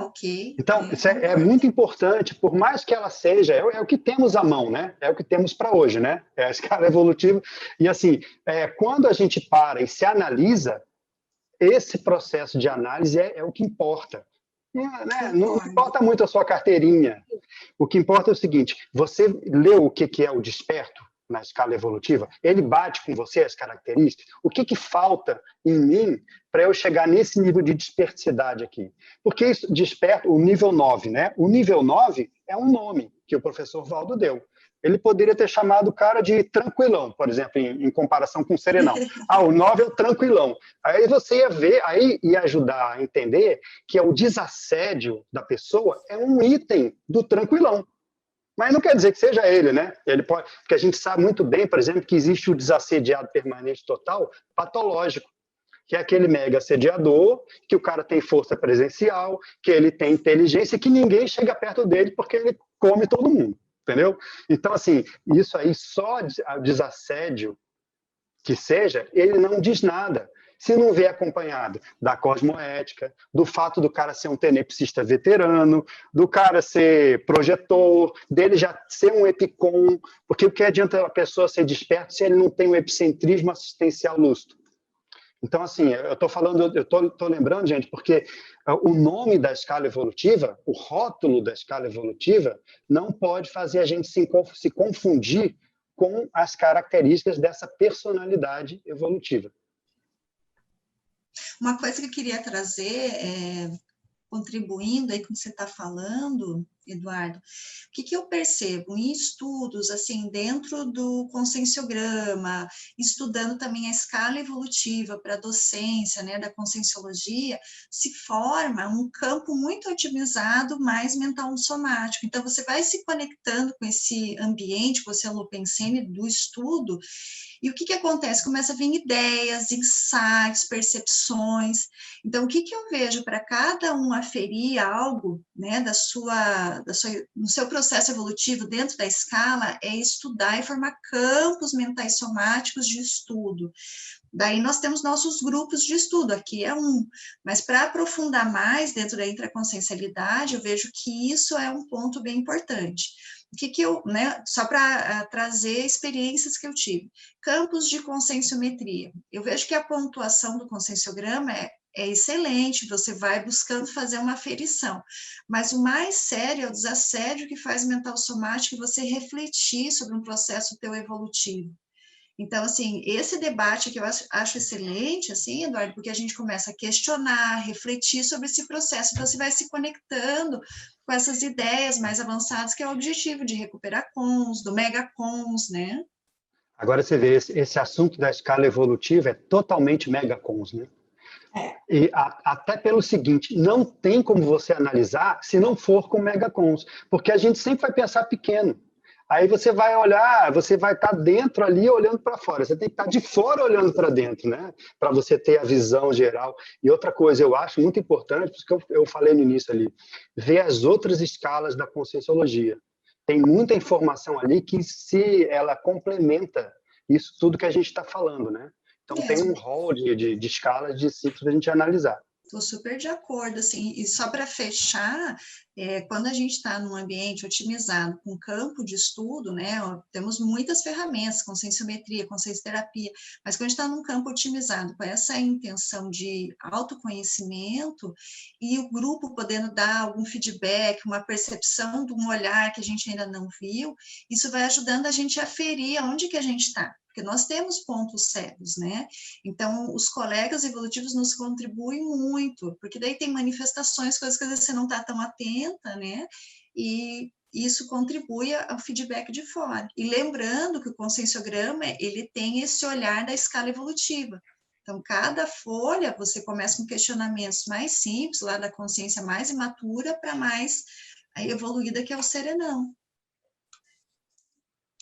Ok. Então, isso é muito importante, por mais que ela seja, é o que temos à mão, né? É o que temos para hoje, né? É a escala evolutiva. E assim, quando a gente para e se analisa, esse processo de análise é o que importa. Não importa muito a sua carteirinha. O que importa é o seguinte, você leu o que é o desperto na escala evolutiva? Ele bate com você as características? O que falta em mim para eu chegar nesse nível de dispersidade aqui? Porque isso desperta o nível 9, né? O nível 9 é um nome que o professor Valdo deu. Ele poderia ter chamado o cara de tranquilão, por exemplo, em comparação com o serenão. O 9 é o tranquilão. Aí você ia ver, aí ia ajudar a entender que o desassédio da pessoa é um item do tranquilão. Mas não quer dizer que seja ele, né? Ele pode, porque a gente sabe muito bem, por exemplo, que existe o desassediado permanente total patológico, que é aquele mega assediador, que o cara tem força presencial, que ele tem inteligência, que ninguém chega perto dele porque ele come todo mundo. Entendeu? Então, assim, isso aí, só o desassédio que seja, ele não diz nada. Se não vier acompanhado da cosmoética, do fato do cara ser um tenepsista veterano, do cara ser projetor, dele já ser um epicom, porque o que adianta a pessoa ser desperta se ele não tem um epicentrismo assistencial lúcido? Então, assim, eu estou lembrando, gente, porque o nome da escala evolutiva, o rótulo da escala evolutiva, não pode fazer a gente se confundir com as características dessa personalidade evolutiva. Uma coisa que eu queria trazer, contribuindo aí com o que você está falando, Eduardo, o que eu percebo em estudos, assim, dentro do conscienciograma, estudando também a escala evolutiva para a docência, né, da conscienciologia, se forma um campo muito otimizado, mais mental somático. Então, você vai se conectando com esse ambiente, com esse holopensene do estudo, e o que acontece? Começa a vir ideias, insights, percepções. Então, o que eu vejo para cada um aferir algo, né, no seu processo evolutivo dentro da escala, é estudar e formar campos mentais somáticos de estudo. Daí nós temos nossos grupos de estudo, aqui é um, mas para aprofundar mais dentro da intraconsciencialidade, eu vejo que isso é um ponto bem importante. O que eu, né, só para trazer experiências que eu tive. Campos de conscienciometria. Eu vejo que a pontuação do conscienciograma é excelente, você vai buscando fazer uma aferição, mas o mais sério é o desassédio que faz mental somático e você refletir sobre um processo teu evolutivo. Então, assim, esse debate que eu acho excelente, assim, Eduardo, porque a gente começa a questionar, refletir sobre esse processo, então você vai se conectando com essas ideias mais avançadas, que é o objetivo de recuperar cons, do megacons, né? Agora você vê, esse assunto da escala evolutiva é totalmente megacons, né? E até pelo seguinte, não tem como você analisar se não for com megacons, porque a gente sempre vai pensar pequeno. Aí você vai olhar, você vai estar dentro ali olhando para fora. Você tem que estar de fora olhando para dentro, né? Para você ter a visão geral. E outra coisa, eu acho muito importante, porque eu falei no início ali, ver as outras escalas da Conscienciologia. Tem muita informação ali que se ela complementa isso tudo que a gente está falando, né? Então tem um rol de escalas de ciclos para a gente analisar. Estou super de acordo, assim, e só para fechar, quando a gente está num ambiente otimizado, com campo de estudo, né, temos muitas ferramentas, conscienciometria, consciencioterapia, mas quando a gente está num campo otimizado, com essa intenção de autoconhecimento, e o grupo podendo dar algum feedback, uma percepção de um olhar que a gente ainda não viu, isso vai ajudando a gente a aferir aonde que a gente está. Porque nós temos pontos cegos, né? Então, os colegas evolutivos nos contribuem muito, porque daí tem manifestações, coisas que às vezes você não está tão atenta, né? E isso contribui ao feedback de fora. E lembrando que o conscienciograma, ele tem esse olhar da escala evolutiva. Então, cada folha, você começa com questionamentos mais simples, lá da consciência mais imatura para mais evoluída, que é o serenão.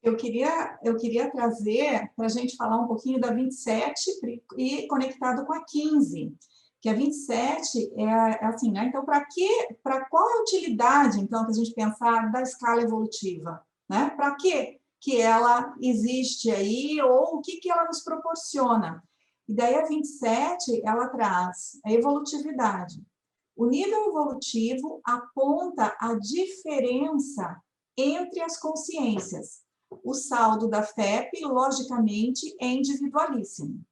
Eu queria trazer para a gente falar um pouquinho da 27 e conectado com a 15, que a 27 é assim, né? Então, para qual é a utilidade, então, que a gente pensar da escala evolutiva, né? Para que ela existe aí, ou o que ela nos proporciona? E daí a 27, ela traz a evolutividade. O nível evolutivo aponta a diferença entre as consciências. O saldo da FEP, logicamente, é individualíssimo.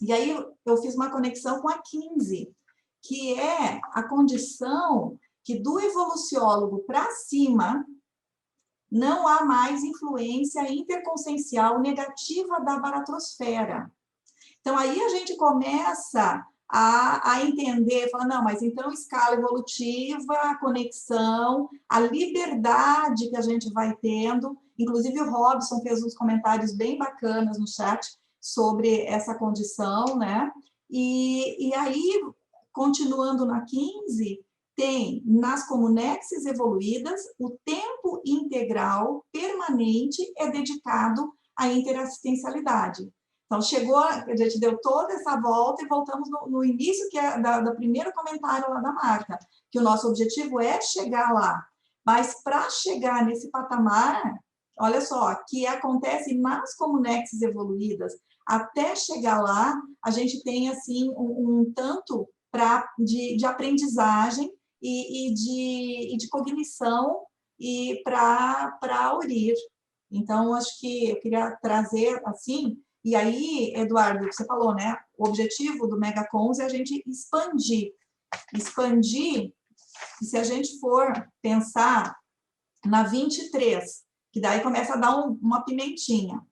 E aí eu fiz uma conexão com a 15, que é a condição que do evoluciólogo para cima não há mais influência interconsciencial negativa da baratrosfera. Então, aí a gente começa a entender, falar, não, mas então escala evolutiva, a conexão, a liberdade que a gente vai tendo. Inclusive o Robson fez uns comentários bem bacanas no chat sobre essa condição, né? E aí, continuando na 15, tem nas comunexes evoluídas o tempo integral permanente é dedicado à interassistencialidade. Então, chegou, a gente deu toda essa volta e voltamos no início, que é do primeiro comentário lá da Marta, que o nosso objetivo é chegar lá. Mas, para chegar nesse patamar, olha só, que acontece nas comunexes evoluídas, até chegar lá, a gente tem, assim, um tanto de aprendizagem e de cognição e para aurir. Então, acho que eu queria trazer, assim. E aí, Eduardo, você falou, né? O objetivo do Megacons é a gente expandir. Expandir, e se a gente for pensar na 23, que daí começa a dar uma pimentinha.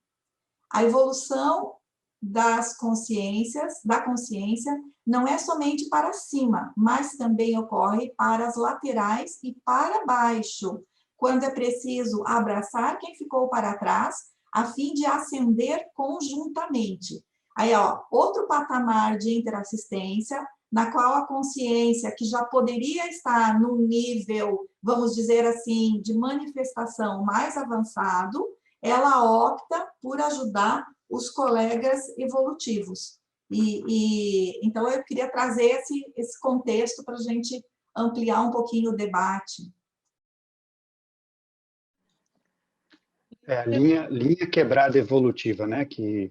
A evolução das consciências, da consciência, não é somente para cima, mas também ocorre para as laterais e para baixo, quando é preciso abraçar quem ficou para trás, a fim de ascender conjuntamente. Aí, ó, outro patamar de interassistência, na qual a consciência, que já poderia estar no nível, vamos dizer assim, de manifestação mais avançado, ela opta por ajudar os colegas evolutivos. Então, eu queria trazer esse contexto para a gente ampliar um pouquinho o debate. É a linha quebrada evolutiva, né? Que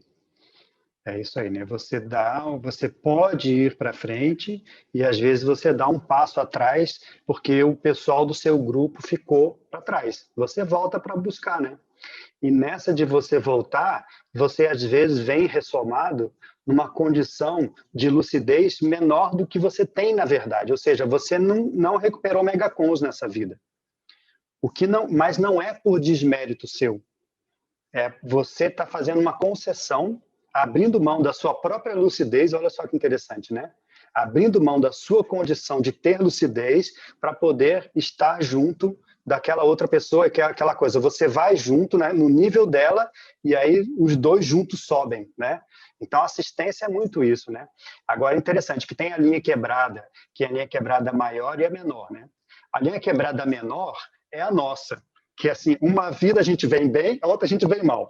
é isso aí, né? Você pode ir para frente e às vezes você dá um passo atrás porque o pessoal do seu grupo ficou para trás. Você volta para buscar, né? E nessa de você voltar, você às vezes vem ressomado numa condição de lucidez menor do que você tem na verdade. Ou seja, você não recuperou megacons nessa vida. Mas não é por desmérito seu. Você está fazendo uma concessão, abrindo mão da sua própria lucidez, olha só que interessante, né? Abrindo mão da sua condição de ter lucidez para poder estar junto daquela outra pessoa, que é aquela coisa, você vai junto, né, no nível dela, e aí os dois juntos sobem, né? Então, a assistência é muito isso, né? Agora, é interessante que tem a linha quebrada, que é a linha quebrada maior e a menor, né? A linha quebrada menor é a nossa, que assim, uma vida a gente vem bem, a outra a gente vem mal.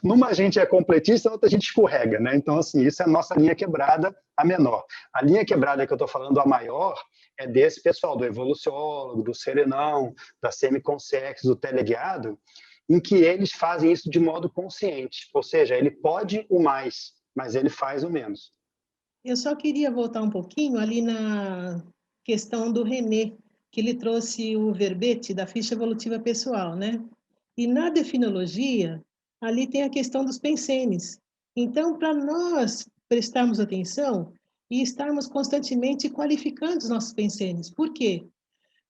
Numa a gente é completista, a outra a gente escorrega, né? Então, assim, isso é a nossa linha quebrada, a menor. A linha quebrada que eu estou falando, a maior, é desse pessoal, do evoluciólogo, do serenão, da semiconsciência, do teleguiado, em que eles fazem isso de modo consciente. Ou seja, ele pode o mais, mas ele faz o menos. Eu só queria voltar um pouquinho ali na questão do René, que ele trouxe o verbete da ficha evolutiva pessoal, né? E na definologia, ali tem a questão dos pensenes. Então, para nós prestarmos atenção e estarmos constantemente qualificando os nossos pensenes. Por quê?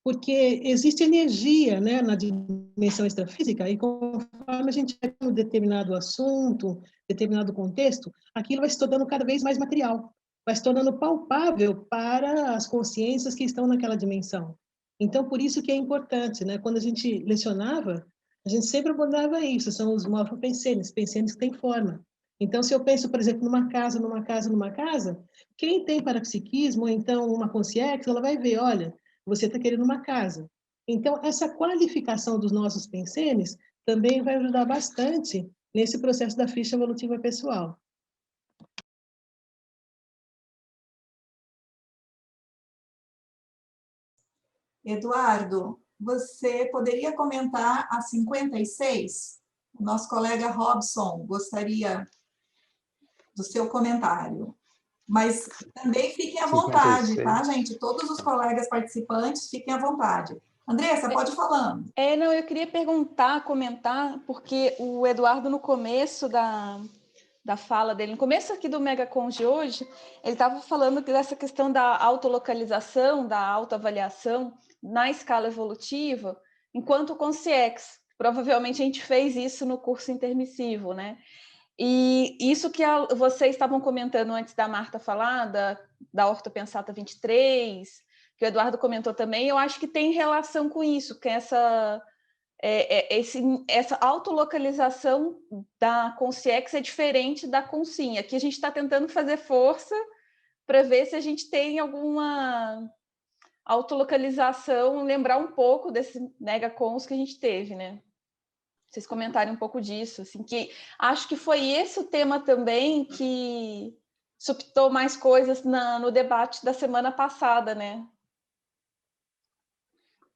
Porque existe energia, né, na dimensão extrafísica, e conforme a gente vai em determinado assunto, determinado contexto, aquilo vai se tornando cada vez mais material, vai se tornando palpável para as consciências que estão naquela dimensão. Então, por isso que é importante, né? Quando a gente lecionava, a gente sempre abordava isso, são os morfopensenes, pensenes que têm forma. Então, se eu penso, por exemplo, numa casa, quem tem parapsiquismo, ou então uma consciência, ela vai ver, olha, você está querendo uma casa. Então, essa qualificação dos nossos pensenes também vai ajudar bastante nesse processo da ficha evolutiva pessoal. Eduardo, você poderia comentar a 56? O nosso colega Robson gostaria do seu comentário. Mas também fiquem à vontade, 56. Tá, gente? Todos os colegas participantes, fiquem à vontade. Andressa, pode ir falando. Não, eu queria comentar, porque o Eduardo, no começo da fala dele, no começo aqui do Megacon de hoje, ele estava falando dessa questão da autolocalização, da autoavaliação na escala evolutiva, enquanto consciex. Provavelmente a gente fez isso no curso intermissivo, né? E isso que vocês estavam comentando antes da Marta falar, da Ortopensata 23, que o Eduardo comentou também, eu acho que tem relação com isso, que essa autolocalização da consciex é diferente da consim. Aqui a gente está tentando fazer força para ver se a gente tem alguma autolocalização, lembrar um pouco desses megacons que a gente teve, né? Vocês comentarem um pouco disso, assim, que acho que foi esse o tema também que suscitou mais coisas no debate da semana passada, né?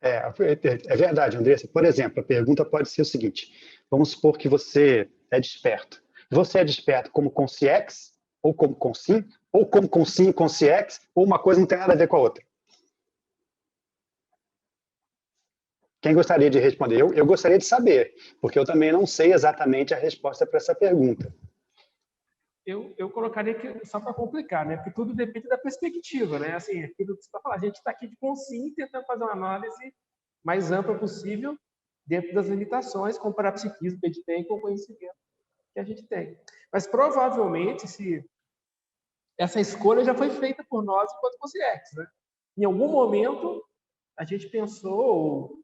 É verdade, Andressa. Por exemplo, a pergunta pode ser o seguinte: vamos supor que você é desperto. Você é desperto como consciex, ou como consim, ou como consim e consciex, ou uma coisa não tem nada a ver com a outra? Quem gostaria de responder? Eu gostaria de saber, porque eu também não sei exatamente a resposta para essa pergunta. Eu colocaria que, só para complicar, né? Porque tudo depende da perspectiva, né? Assim, aquilo que você está falando, a gente está aqui de consim tentando fazer uma análise mais ampla possível dentro das limitações com o parapsiquismo que a gente tem, com o conhecimento que a gente tem. Mas provavelmente essa escolha já foi feita por nós enquanto conscientes, né? Em algum momento a gente pensou,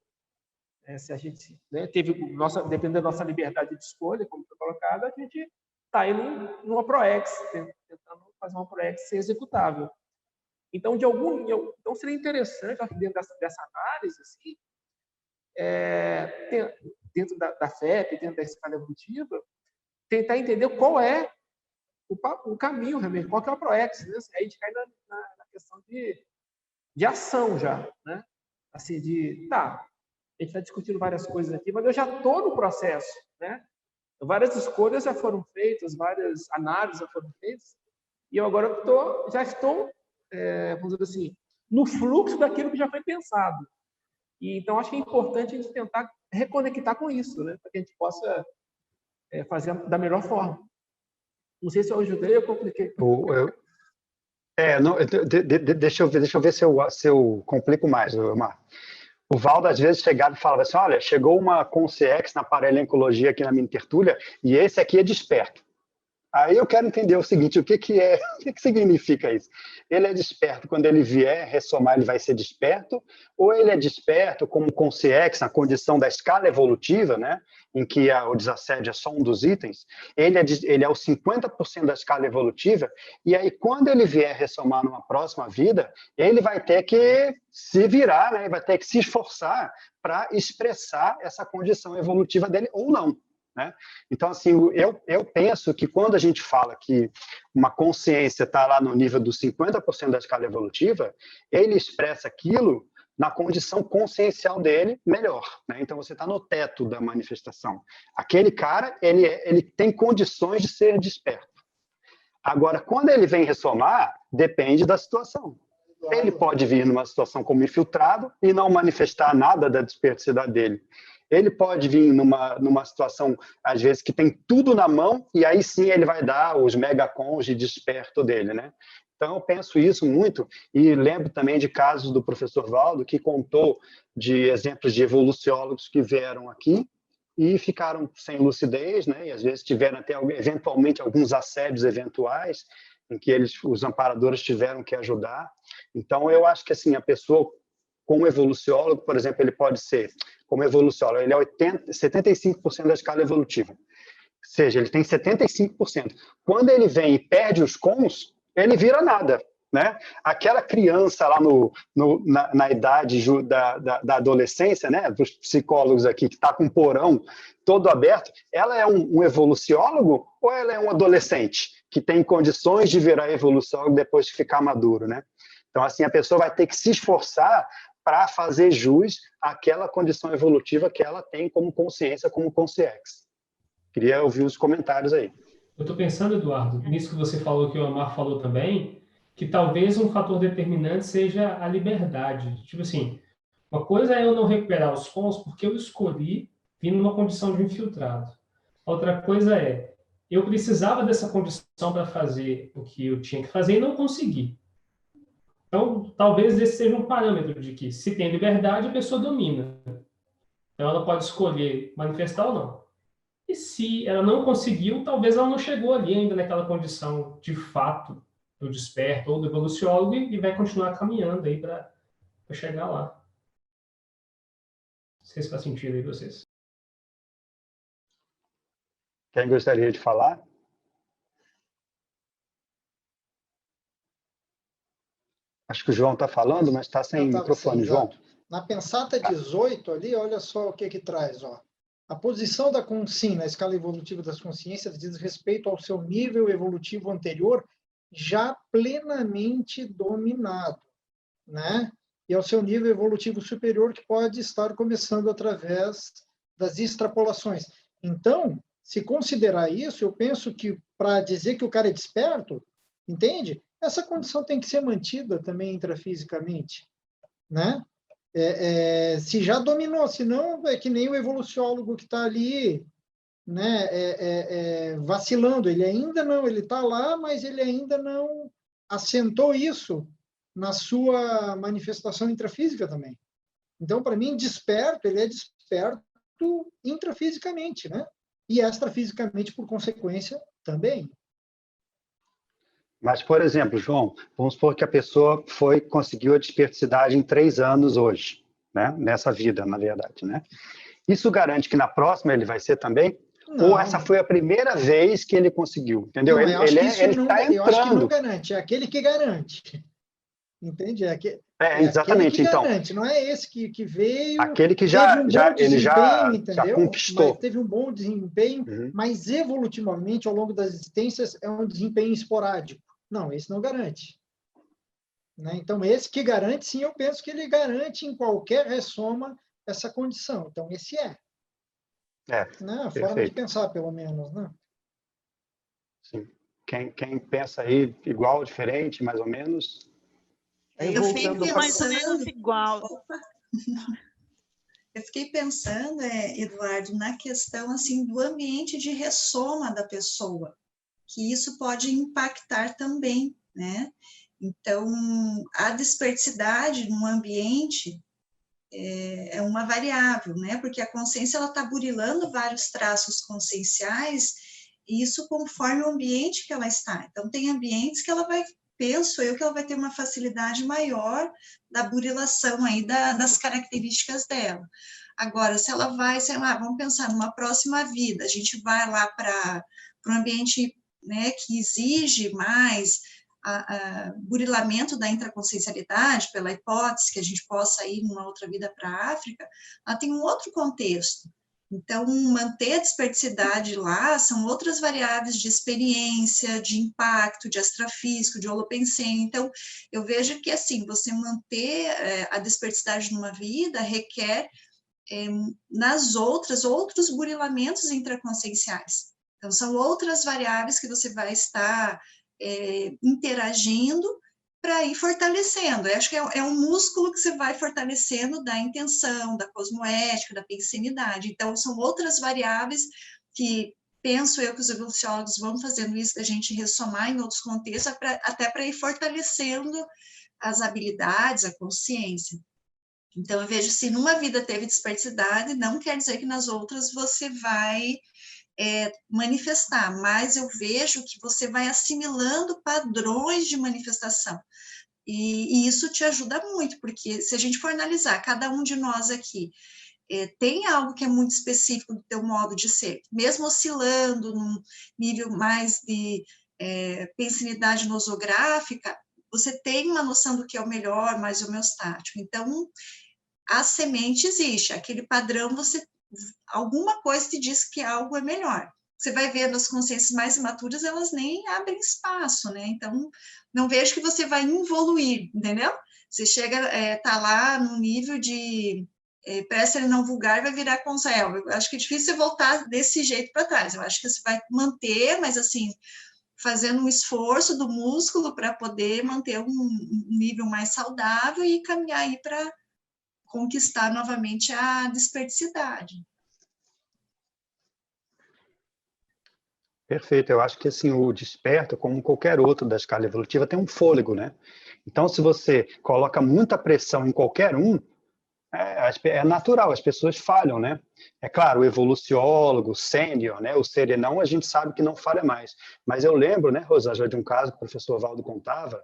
se a gente, né, dependendo da nossa liberdade de escolha, como foi colocado, a gente está aí numa ProEx, tentando fazer uma ProEx ser executável. Então, então seria interessante, dentro dessa análise, assim, dentro da FEP, dentro da escala evolutiva, tentar entender qual é o caminho, realmente, qual que é a ProEx. Né? Aí a gente cai na questão de ação já, né? Assim, a gente está discutindo várias coisas aqui, mas eu já estou no processo, né? Várias escolhas já foram feitas, várias análises já foram feitas, e eu agora já estou, vamos dizer assim, no fluxo daquilo que já foi pensado. E, então, acho que é importante a gente tentar reconectar com isso, né? Para que a gente possa fazer da melhor forma. Não sei se eu ajudei ou compliquei. Deixa eu ver se eu complico mais, Mar. O Valdo, às vezes, chegava e falava assim, olha, chegou uma consciex na paralencologia aqui na minha tertúlia, e esse aqui é desperto. Aí eu quero entender o seguinte, o que significa isso? Ele é desperto quando ele vier ressomar, ele vai ser desperto, ou ele é desperto como consciência, na condição da escala evolutiva, né, em que o desassédio é só um dos itens, ele é o 50% da escala evolutiva, e aí quando ele vier ressomar numa próxima vida, ele vai ter que se virar, né, vai ter que se esforçar para expressar essa condição evolutiva dele, ou não. Né? Então, assim, eu penso que quando a gente fala que uma consciência está lá no nível dos 50% da escala evolutiva, ele expressa aquilo na condição consciencial dele melhor. Né? Então, você está no teto da manifestação. Aquele cara, ele tem condições de ser desperto. Agora, quando ele vem ressomar, depende da situação. Ele pode vir numa situação como infiltrado e não manifestar nada da desperticidade dele. Ele pode vir numa situação, às vezes, que tem tudo na mão, e aí sim ele vai dar os megacons de desperto dele, né? Então, eu penso isso muito, e lembro também de casos do professor Valdo, que contou de exemplos de evoluciólogos que vieram aqui e ficaram sem lucidez, né? E às vezes tiveram até, eventualmente, alguns assédios eventuais, em que os amparadores tiveram que ajudar. Então, eu acho que assim, a pessoa, como evoluciólogo, por exemplo, ele pode ser, como evoluciólogo, ele é 75% da escala evolutiva. Ou seja, ele tem 75%. Quando ele vem e perde os cons, ele vira nada. Né? Aquela criança lá na idade da adolescência, né? Dos psicólogos aqui, que está com o porão todo aberto, ela é um evoluciólogo ou ela é um adolescente que tem condições de virar evoluciólogo depois de ficar maduro? Né? Então, assim, a pessoa vai ter que se esforçar para fazer jus àquela condição evolutiva que ela tem como consciência, como consciex. Queria ouvir os comentários aí. Eu estou pensando, Eduardo, nisso que você falou, que o Amar falou também, que talvez um fator determinante seja a liberdade. Tipo assim, uma coisa é eu não recuperar os cons porque eu escolhi vir numa condição de infiltrado. Outra coisa é, eu precisava dessa condição para fazer o que eu tinha que fazer e não consegui. Então, talvez esse seja um parâmetro de que, se tem liberdade, a pessoa domina. Então, ela pode escolher manifestar ou não. E se ela não conseguiu, talvez ela não chegou ali ainda naquela condição de fato do desperto ou do evoluciólogo e vai continuar caminhando aí para chegar lá. Não sei se faz sentido aí para vocês. Quem gostaria de falar? Acho que o João está falando, mas está sem microfone, João. Na Pensata 18 ali, olha só o que traz. Ó. A posição da consciência na escala evolutiva das consciências diz respeito ao seu nível evolutivo anterior já plenamente dominado, né? E ao seu nível evolutivo superior que pode estar começando através das extrapolações. Então, se considerar isso, eu penso que para dizer que o cara é desperto, entende? Essa condição tem que ser mantida também intrafisicamente, né? Se já dominou, senão é que nem o evoluciólogo que está ali, né, vacilando. Ele ainda não, ele está lá, mas ele ainda não assentou isso na sua manifestação intrafísica também. Então, para mim, desperto, ele é desperto intrafisicamente, né? E extrafisicamente, por consequência, também. Mas, por exemplo, João, vamos supor que a pessoa conseguiu a desperticidade em 3 anos hoje, né? Nessa vida, na verdade, né? Isso garante que na próxima ele vai ser também? Não. Ou essa foi a primeira vez que ele conseguiu? Entendeu? Não, ele está entrando. Eu acho que não garante, é aquele que garante. Entende? Exatamente. Aquele que então, garante, não é esse que veio. Aquele que já conquistou. Mas teve um bom desempenho, mas evolutivamente, ao longo das existências, é um desempenho esporádico. Não, esse não garante. Né? Então, esse que garante, sim, eu penso que ele garante em qualquer ressoma essa condição. Então, esse é. Né? A forma de pensar, pelo menos. Né? Sim. Quem pensa aí igual, diferente, mais ou menos? Eu fiquei pensando, mais ou menos igual. Eu fiquei pensando, Eduardo, na questão assim do ambiente de ressoma da pessoa, que isso pode impactar também, né? Então, a desperticidade no ambiente é uma variável, né? Porque a consciência ela está burilando vários traços conscienciais Isso conforme o ambiente que ela está. Então, tem ambientes que ela vai, penso eu, que ela vai ter uma facilidade maior da burilação aí das características dela. Agora, se ela vai, sei lá, vamos pensar numa próxima vida, a gente vai lá para um ambiente, né, que exige mais burilamento da intraconsciencialidade, pela hipótese que a gente possa ir numa outra vida para a África, ela tem um outro contexto. Então, manter a desperticidade lá são outras variáveis de experiência, de impacto, de extrafísico, de holopensene. Então, eu vejo que, assim, você manter a desperticidade numa vida requer, nas outros burilamentos intraconscienciais. Então, são outras variáveis que você vai estar interagindo para ir fortalecendo. Eu acho que é um músculo que você vai fortalecendo da intenção, da cosmoética, da pensenidade. Então, são outras variáveis que, penso eu, que os evoluciólogos vão fazendo isso, da gente ressomar em outros contextos, até para ir fortalecendo as habilidades, a consciência. Então, eu vejo, se numa vida teve desperticidade, não quer dizer que nas outras você vai manifestar, mas eu vejo que você vai assimilando padrões de manifestação, e isso te ajuda muito, porque se a gente for analisar, cada um de nós aqui tem algo que é muito específico do teu modo de ser, mesmo oscilando num nível mais de pensenidade nosográfica, você tem uma noção do que é o melhor, mais homeostático. Então, a semente existe, aquele padrão, alguma coisa te diz que algo é melhor. Você vai ver nas consciências mais imaturas, elas nem abrem espaço, né? Então, não vejo que você vai evoluir, entendeu? Você chega, tá lá no nível de Péssere não vulgar, vai virar conselho. Eu acho que é difícil você voltar desse jeito para trás. Eu acho que você vai manter, mas assim, fazendo um esforço do músculo para poder manter um nível mais saudável e caminhar aí para conquistar novamente a desperticidade. Perfeito. Eu acho que assim, o desperto, como qualquer outro da escala evolutiva, tem um fôlego, né? Então, se você coloca muita pressão em qualquer um, é natural, as pessoas falham, né? É claro, o evoluciólogo, o sênior, né? O serenão, a gente sabe que não falha mais. Mas eu lembro, né, Rosângela, de um caso que o professor Valdo contava,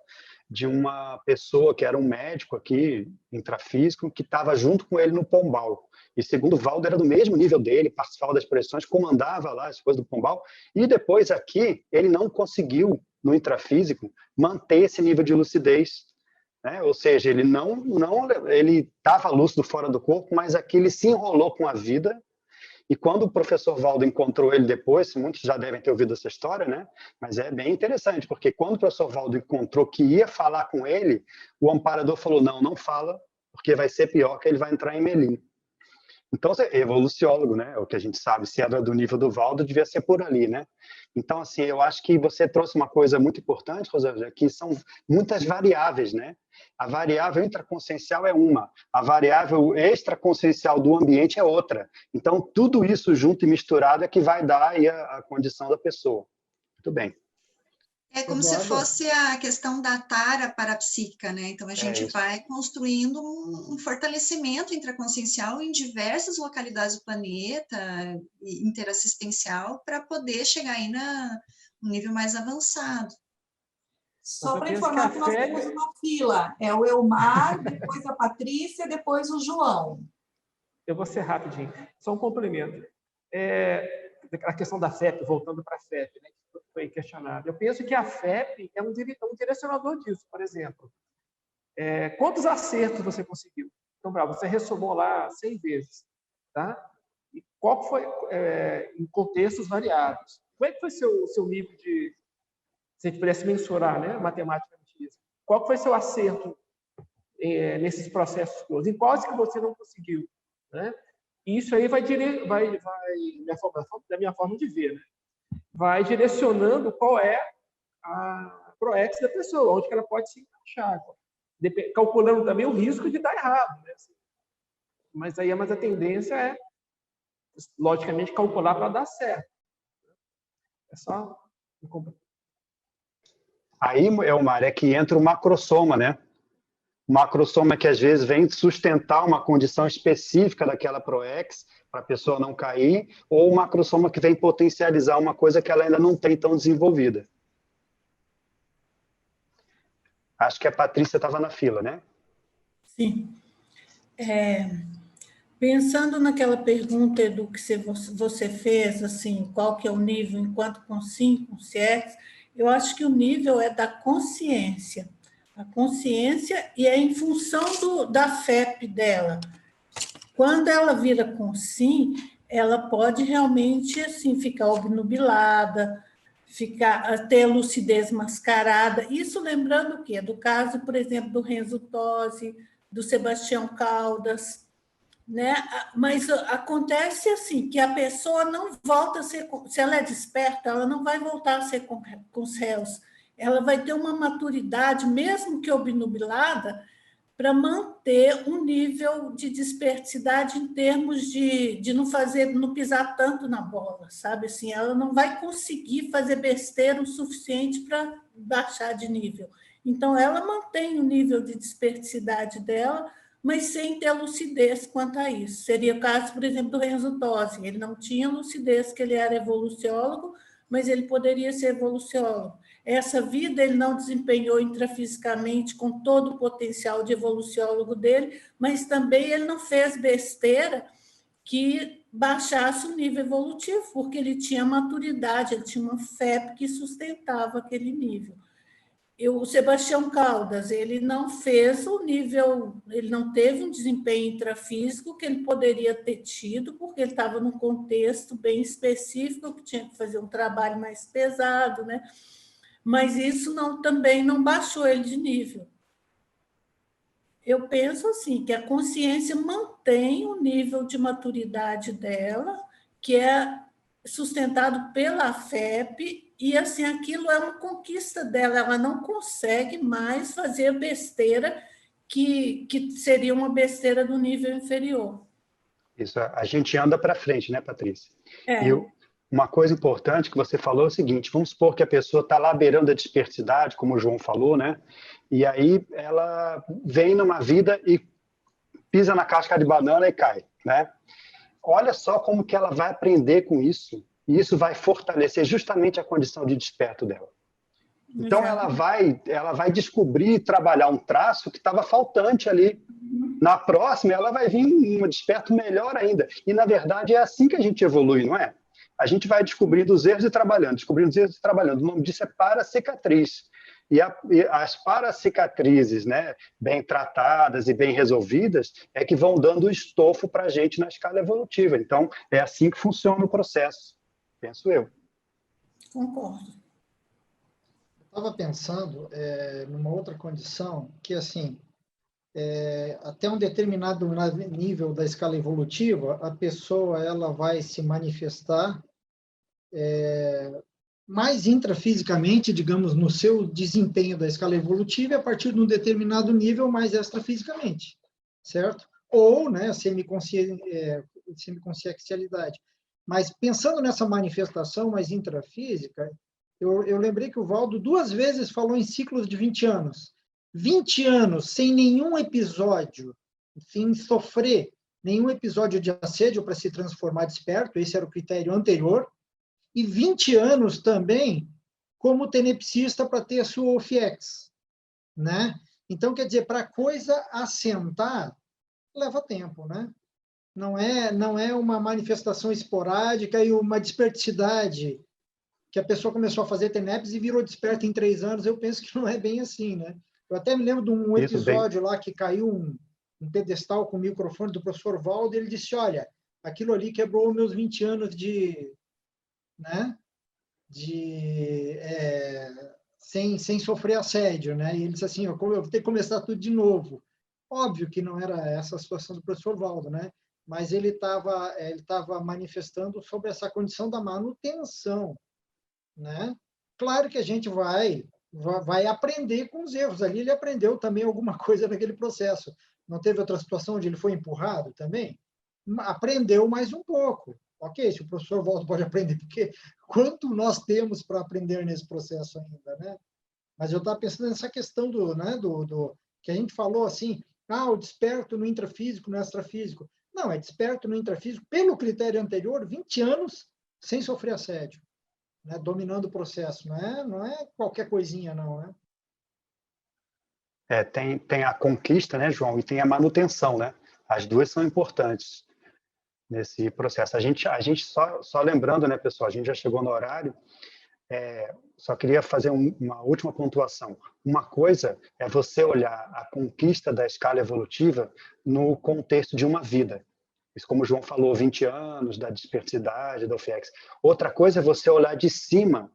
de uma pessoa que era um médico aqui, intrafísico, que estava junto com ele no Pombal. E segundo o Valdo, era do mesmo nível dele, participava das pressões, comandava lá as coisas do Pombal. E depois aqui, ele não conseguiu, no intrafísico, manter esse nível de lucidez, né? Ou seja, ele ele estava lúcido fora do corpo, mas aqui ele se enrolou com a vida. E quando o professor Valdo encontrou ele depois, muitos já devem ter ouvido essa história, né? Mas é bem interessante, porque quando o professor Valdo encontrou que ia falar com ele, o amparador falou, não fala, porque vai ser pior, que ele vai entrar em melim. Então, é evoluciólogo, né? O que a gente sabe, se era do nível do Valdo, devia ser por ali, né? Então, assim, eu acho que você trouxe uma coisa muito importante, Rosângela, que são muitas variáveis, né? A variável intraconsciencial é uma, a variável extraconsciencial do ambiente é outra. Então, tudo isso junto e misturado é que vai dar aí a condição da pessoa. Muito bem. É como se fosse a questão da tara parapsíquica, né? Então, a gente vai construindo um fortalecimento intraconsciencial em diversas localidades do planeta, interassistencial, para poder chegar aí num nível mais avançado. Só para informar que nós temos uma fila. É o Elmar, depois a Patrícia, depois o João. Eu vou ser rapidinho. Só um complemento. A questão da FEP, voltando para a FEP, né? Foi questionado. Eu penso que a FEP é um direcionador disso, por exemplo. Quantos acertos você conseguiu? Então, você ressomou lá 100 vezes, tá? E qual foi, em contextos variados? Como é que foi seu nível de, se a gente pudesse mensurar, né, matematicamente isso? Qual foi seu acerto nesses processos todos? Em quais que você não conseguiu, né? E isso aí da minha forma de ver, né? Vai direcionando qual é a ProEx da pessoa, onde que ela pode se encaixar. Calculando também o risco de dar errado, né? Mas a tendência é, logicamente, calcular para dar certo. É só... Aí, Elmar, é que entra o macrosoma, né? O macrosoma que às vezes vem sustentar uma condição específica daquela ProEx, para a pessoa não cair, ou o macrosoma que vem potencializar uma coisa que ela ainda não tem tão desenvolvida. Acho que a Patrícia estava na fila, né? Sim. Pensando naquela pergunta, Edu, que você fez, assim, qual que é o nível enquanto com 5, com 7, eu acho que o nível é da consciência. A consciência e é em função da FEP dela. Quando ela vira com sim, ela pode realmente assim, ficar obnubilada, ter lucidez mascarada. Isso lembrando o quê? Do caso, por exemplo, do Renzo Tosi, do Sebastião Caldas, né? Mas acontece assim, que a pessoa não volta a ser, se ela é desperta, ela não vai voltar a ser com os réus. Ela vai ter uma maturidade, mesmo que obnubilada, para manter um nível de desperticidade em termos de não pisar tanto na bola, sabe? Assim, ela não vai conseguir fazer besteira o suficiente para baixar de nível. Então, ela mantém o nível de desperticidade dela, mas sem ter lucidez quanto a isso. Seria o caso, por exemplo, do Renzo Tosi. Ele não tinha lucidez, que ele era evoluciólogo, mas ele poderia ser evoluciólogo. Essa vida ele não desempenhou intrafisicamente com todo o potencial de evoluciólogo dele, mas também ele não fez besteira que baixasse o nível evolutivo, porque ele tinha maturidade, ele tinha uma FEP que sustentava aquele nível. O Sebastião Caldas, ele não fez o nível, ele não teve um desempenho intrafísico que ele poderia ter tido, porque ele estava num contexto bem específico, que tinha que fazer um trabalho mais pesado, né? Mas isso também não baixou ele de nível. Eu penso assim, que a consciência mantém o nível de maturidade dela, que é sustentado pela FEP, e assim, aquilo é uma conquista dela, ela não consegue mais fazer besteira que seria uma besteira do nível inferior. Isso, a gente anda para frente, né, Patrícia? É. E uma coisa importante que você falou é o seguinte, vamos supor que a pessoa está lá beirando a dispersidade, como o João falou, né? E aí ela vem numa vida e pisa na casca de banana e cai, né? Olha só como que ela vai aprender com isso, e isso vai fortalecer justamente a condição de desperto dela. Então, ela vai descobrir e trabalhar um traço que estava faltante ali. Na próxima, ela vai vir um desperto melhor ainda. E, na verdade, é assim que a gente evolui, não é? A gente vai descobrindo os erros e trabalhando, descobrindo os erros e trabalhando. O nome disso é paracicatriz. E as paracicatrizes, né, bem tratadas e bem resolvidas, é que vão dando o estofo para a gente na escala evolutiva. Então, é assim que funciona o processo, penso eu. Concordo. Estava pensando numa outra condição que, assim, até um determinado nível da escala evolutiva, a pessoa ela vai se manifestar mais intrafisicamente, digamos, no seu desempenho da escala evolutiva, e a partir de um determinado nível, mais extrafisicamente, certo? Ou, né, semiconsciencialidade. Mas, pensando nessa manifestação mais intrafísica, eu lembrei que o Valdo 2 vezes falou em ciclos de 20 anos. 20 anos sem nenhum episódio, sem sofrer nenhum episódio de assédio para se transformar desperto, esse era o critério anterior, e 20 anos também como tenepsista para ter a sua OFIEX, né? Então, quer dizer, para a coisa assentar, leva tempo, né? Não é uma manifestação esporádica e uma desperticidade que a pessoa começou a fazer TENEPS e virou desperta em 3 anos. Eu penso que não é bem assim, né? Eu até me lembro de um episódio lá que caiu um pedestal com o microfone do professor Valdo, e ele disse, olha, aquilo ali quebrou meus 20 anos sem sofrer assédio, né? E ele disse assim, eu vou ter que começar tudo de novo. Óbvio que não era essa a situação do professor Valdo, né? Mas ele estava manifestando sobre essa condição da manutenção, né? Claro que a gente vai aprender com os erros. Ali ele aprendeu também alguma coisa naquele processo. Não teve outra situação onde ele foi empurrado também? Aprendeu mais um pouco. Ok, se o professor Valdo pode aprender, porque quanto nós temos para aprender nesse processo ainda, né? Mas eu estava pensando nessa questão do que a gente falou assim, o desperto no intrafísico, no extrafísico. Não, é desperto no intrafísico, pelo critério anterior, 20 anos sem sofrer assédio, né? Dominando o processo. Não é qualquer coisinha, não, né? Tem a conquista, né, João, e tem a manutenção, né? As duas são importantes nesse processo. A gente só lembrando, né, pessoal, a gente já chegou no horário, só queria fazer uma última pontuação. Uma coisa é você olhar a conquista da escala evolutiva no contexto de uma vida. Isso, como o João falou, 20 anos, da dispersidade, da OFIEX. Outra coisa é você olhar de cima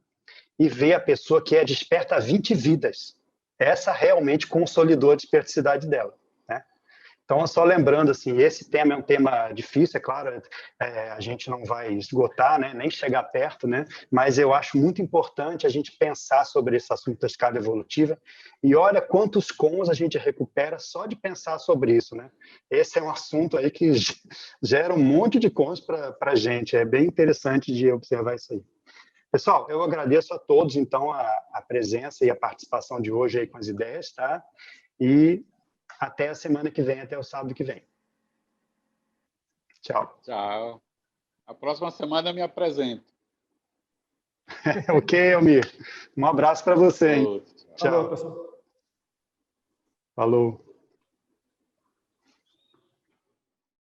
e ver a pessoa que é desperta há 20 vidas. Essa realmente consolidou a dispersidade dela, né? Então, só lembrando, assim, esse tema é um tema difícil, é claro, a gente não vai esgotar, né, nem chegar perto, né, mas eu acho muito importante a gente pensar sobre esse assunto da escala evolutiva e olha quantos cons a gente recupera só de pensar sobre isso, né? Esse é um assunto aí que gera um monte de cons para a gente, é bem interessante de observar isso aí. Pessoal, eu agradeço a todos, então, a presença e a participação de hoje aí com as ideias, tá? E até a semana que vem, até o sábado que vem. Tchau. Tchau. A próxima semana eu me apresento. Ok, Elmir. Um abraço para você, hein? Tchau. Tchau. Falou.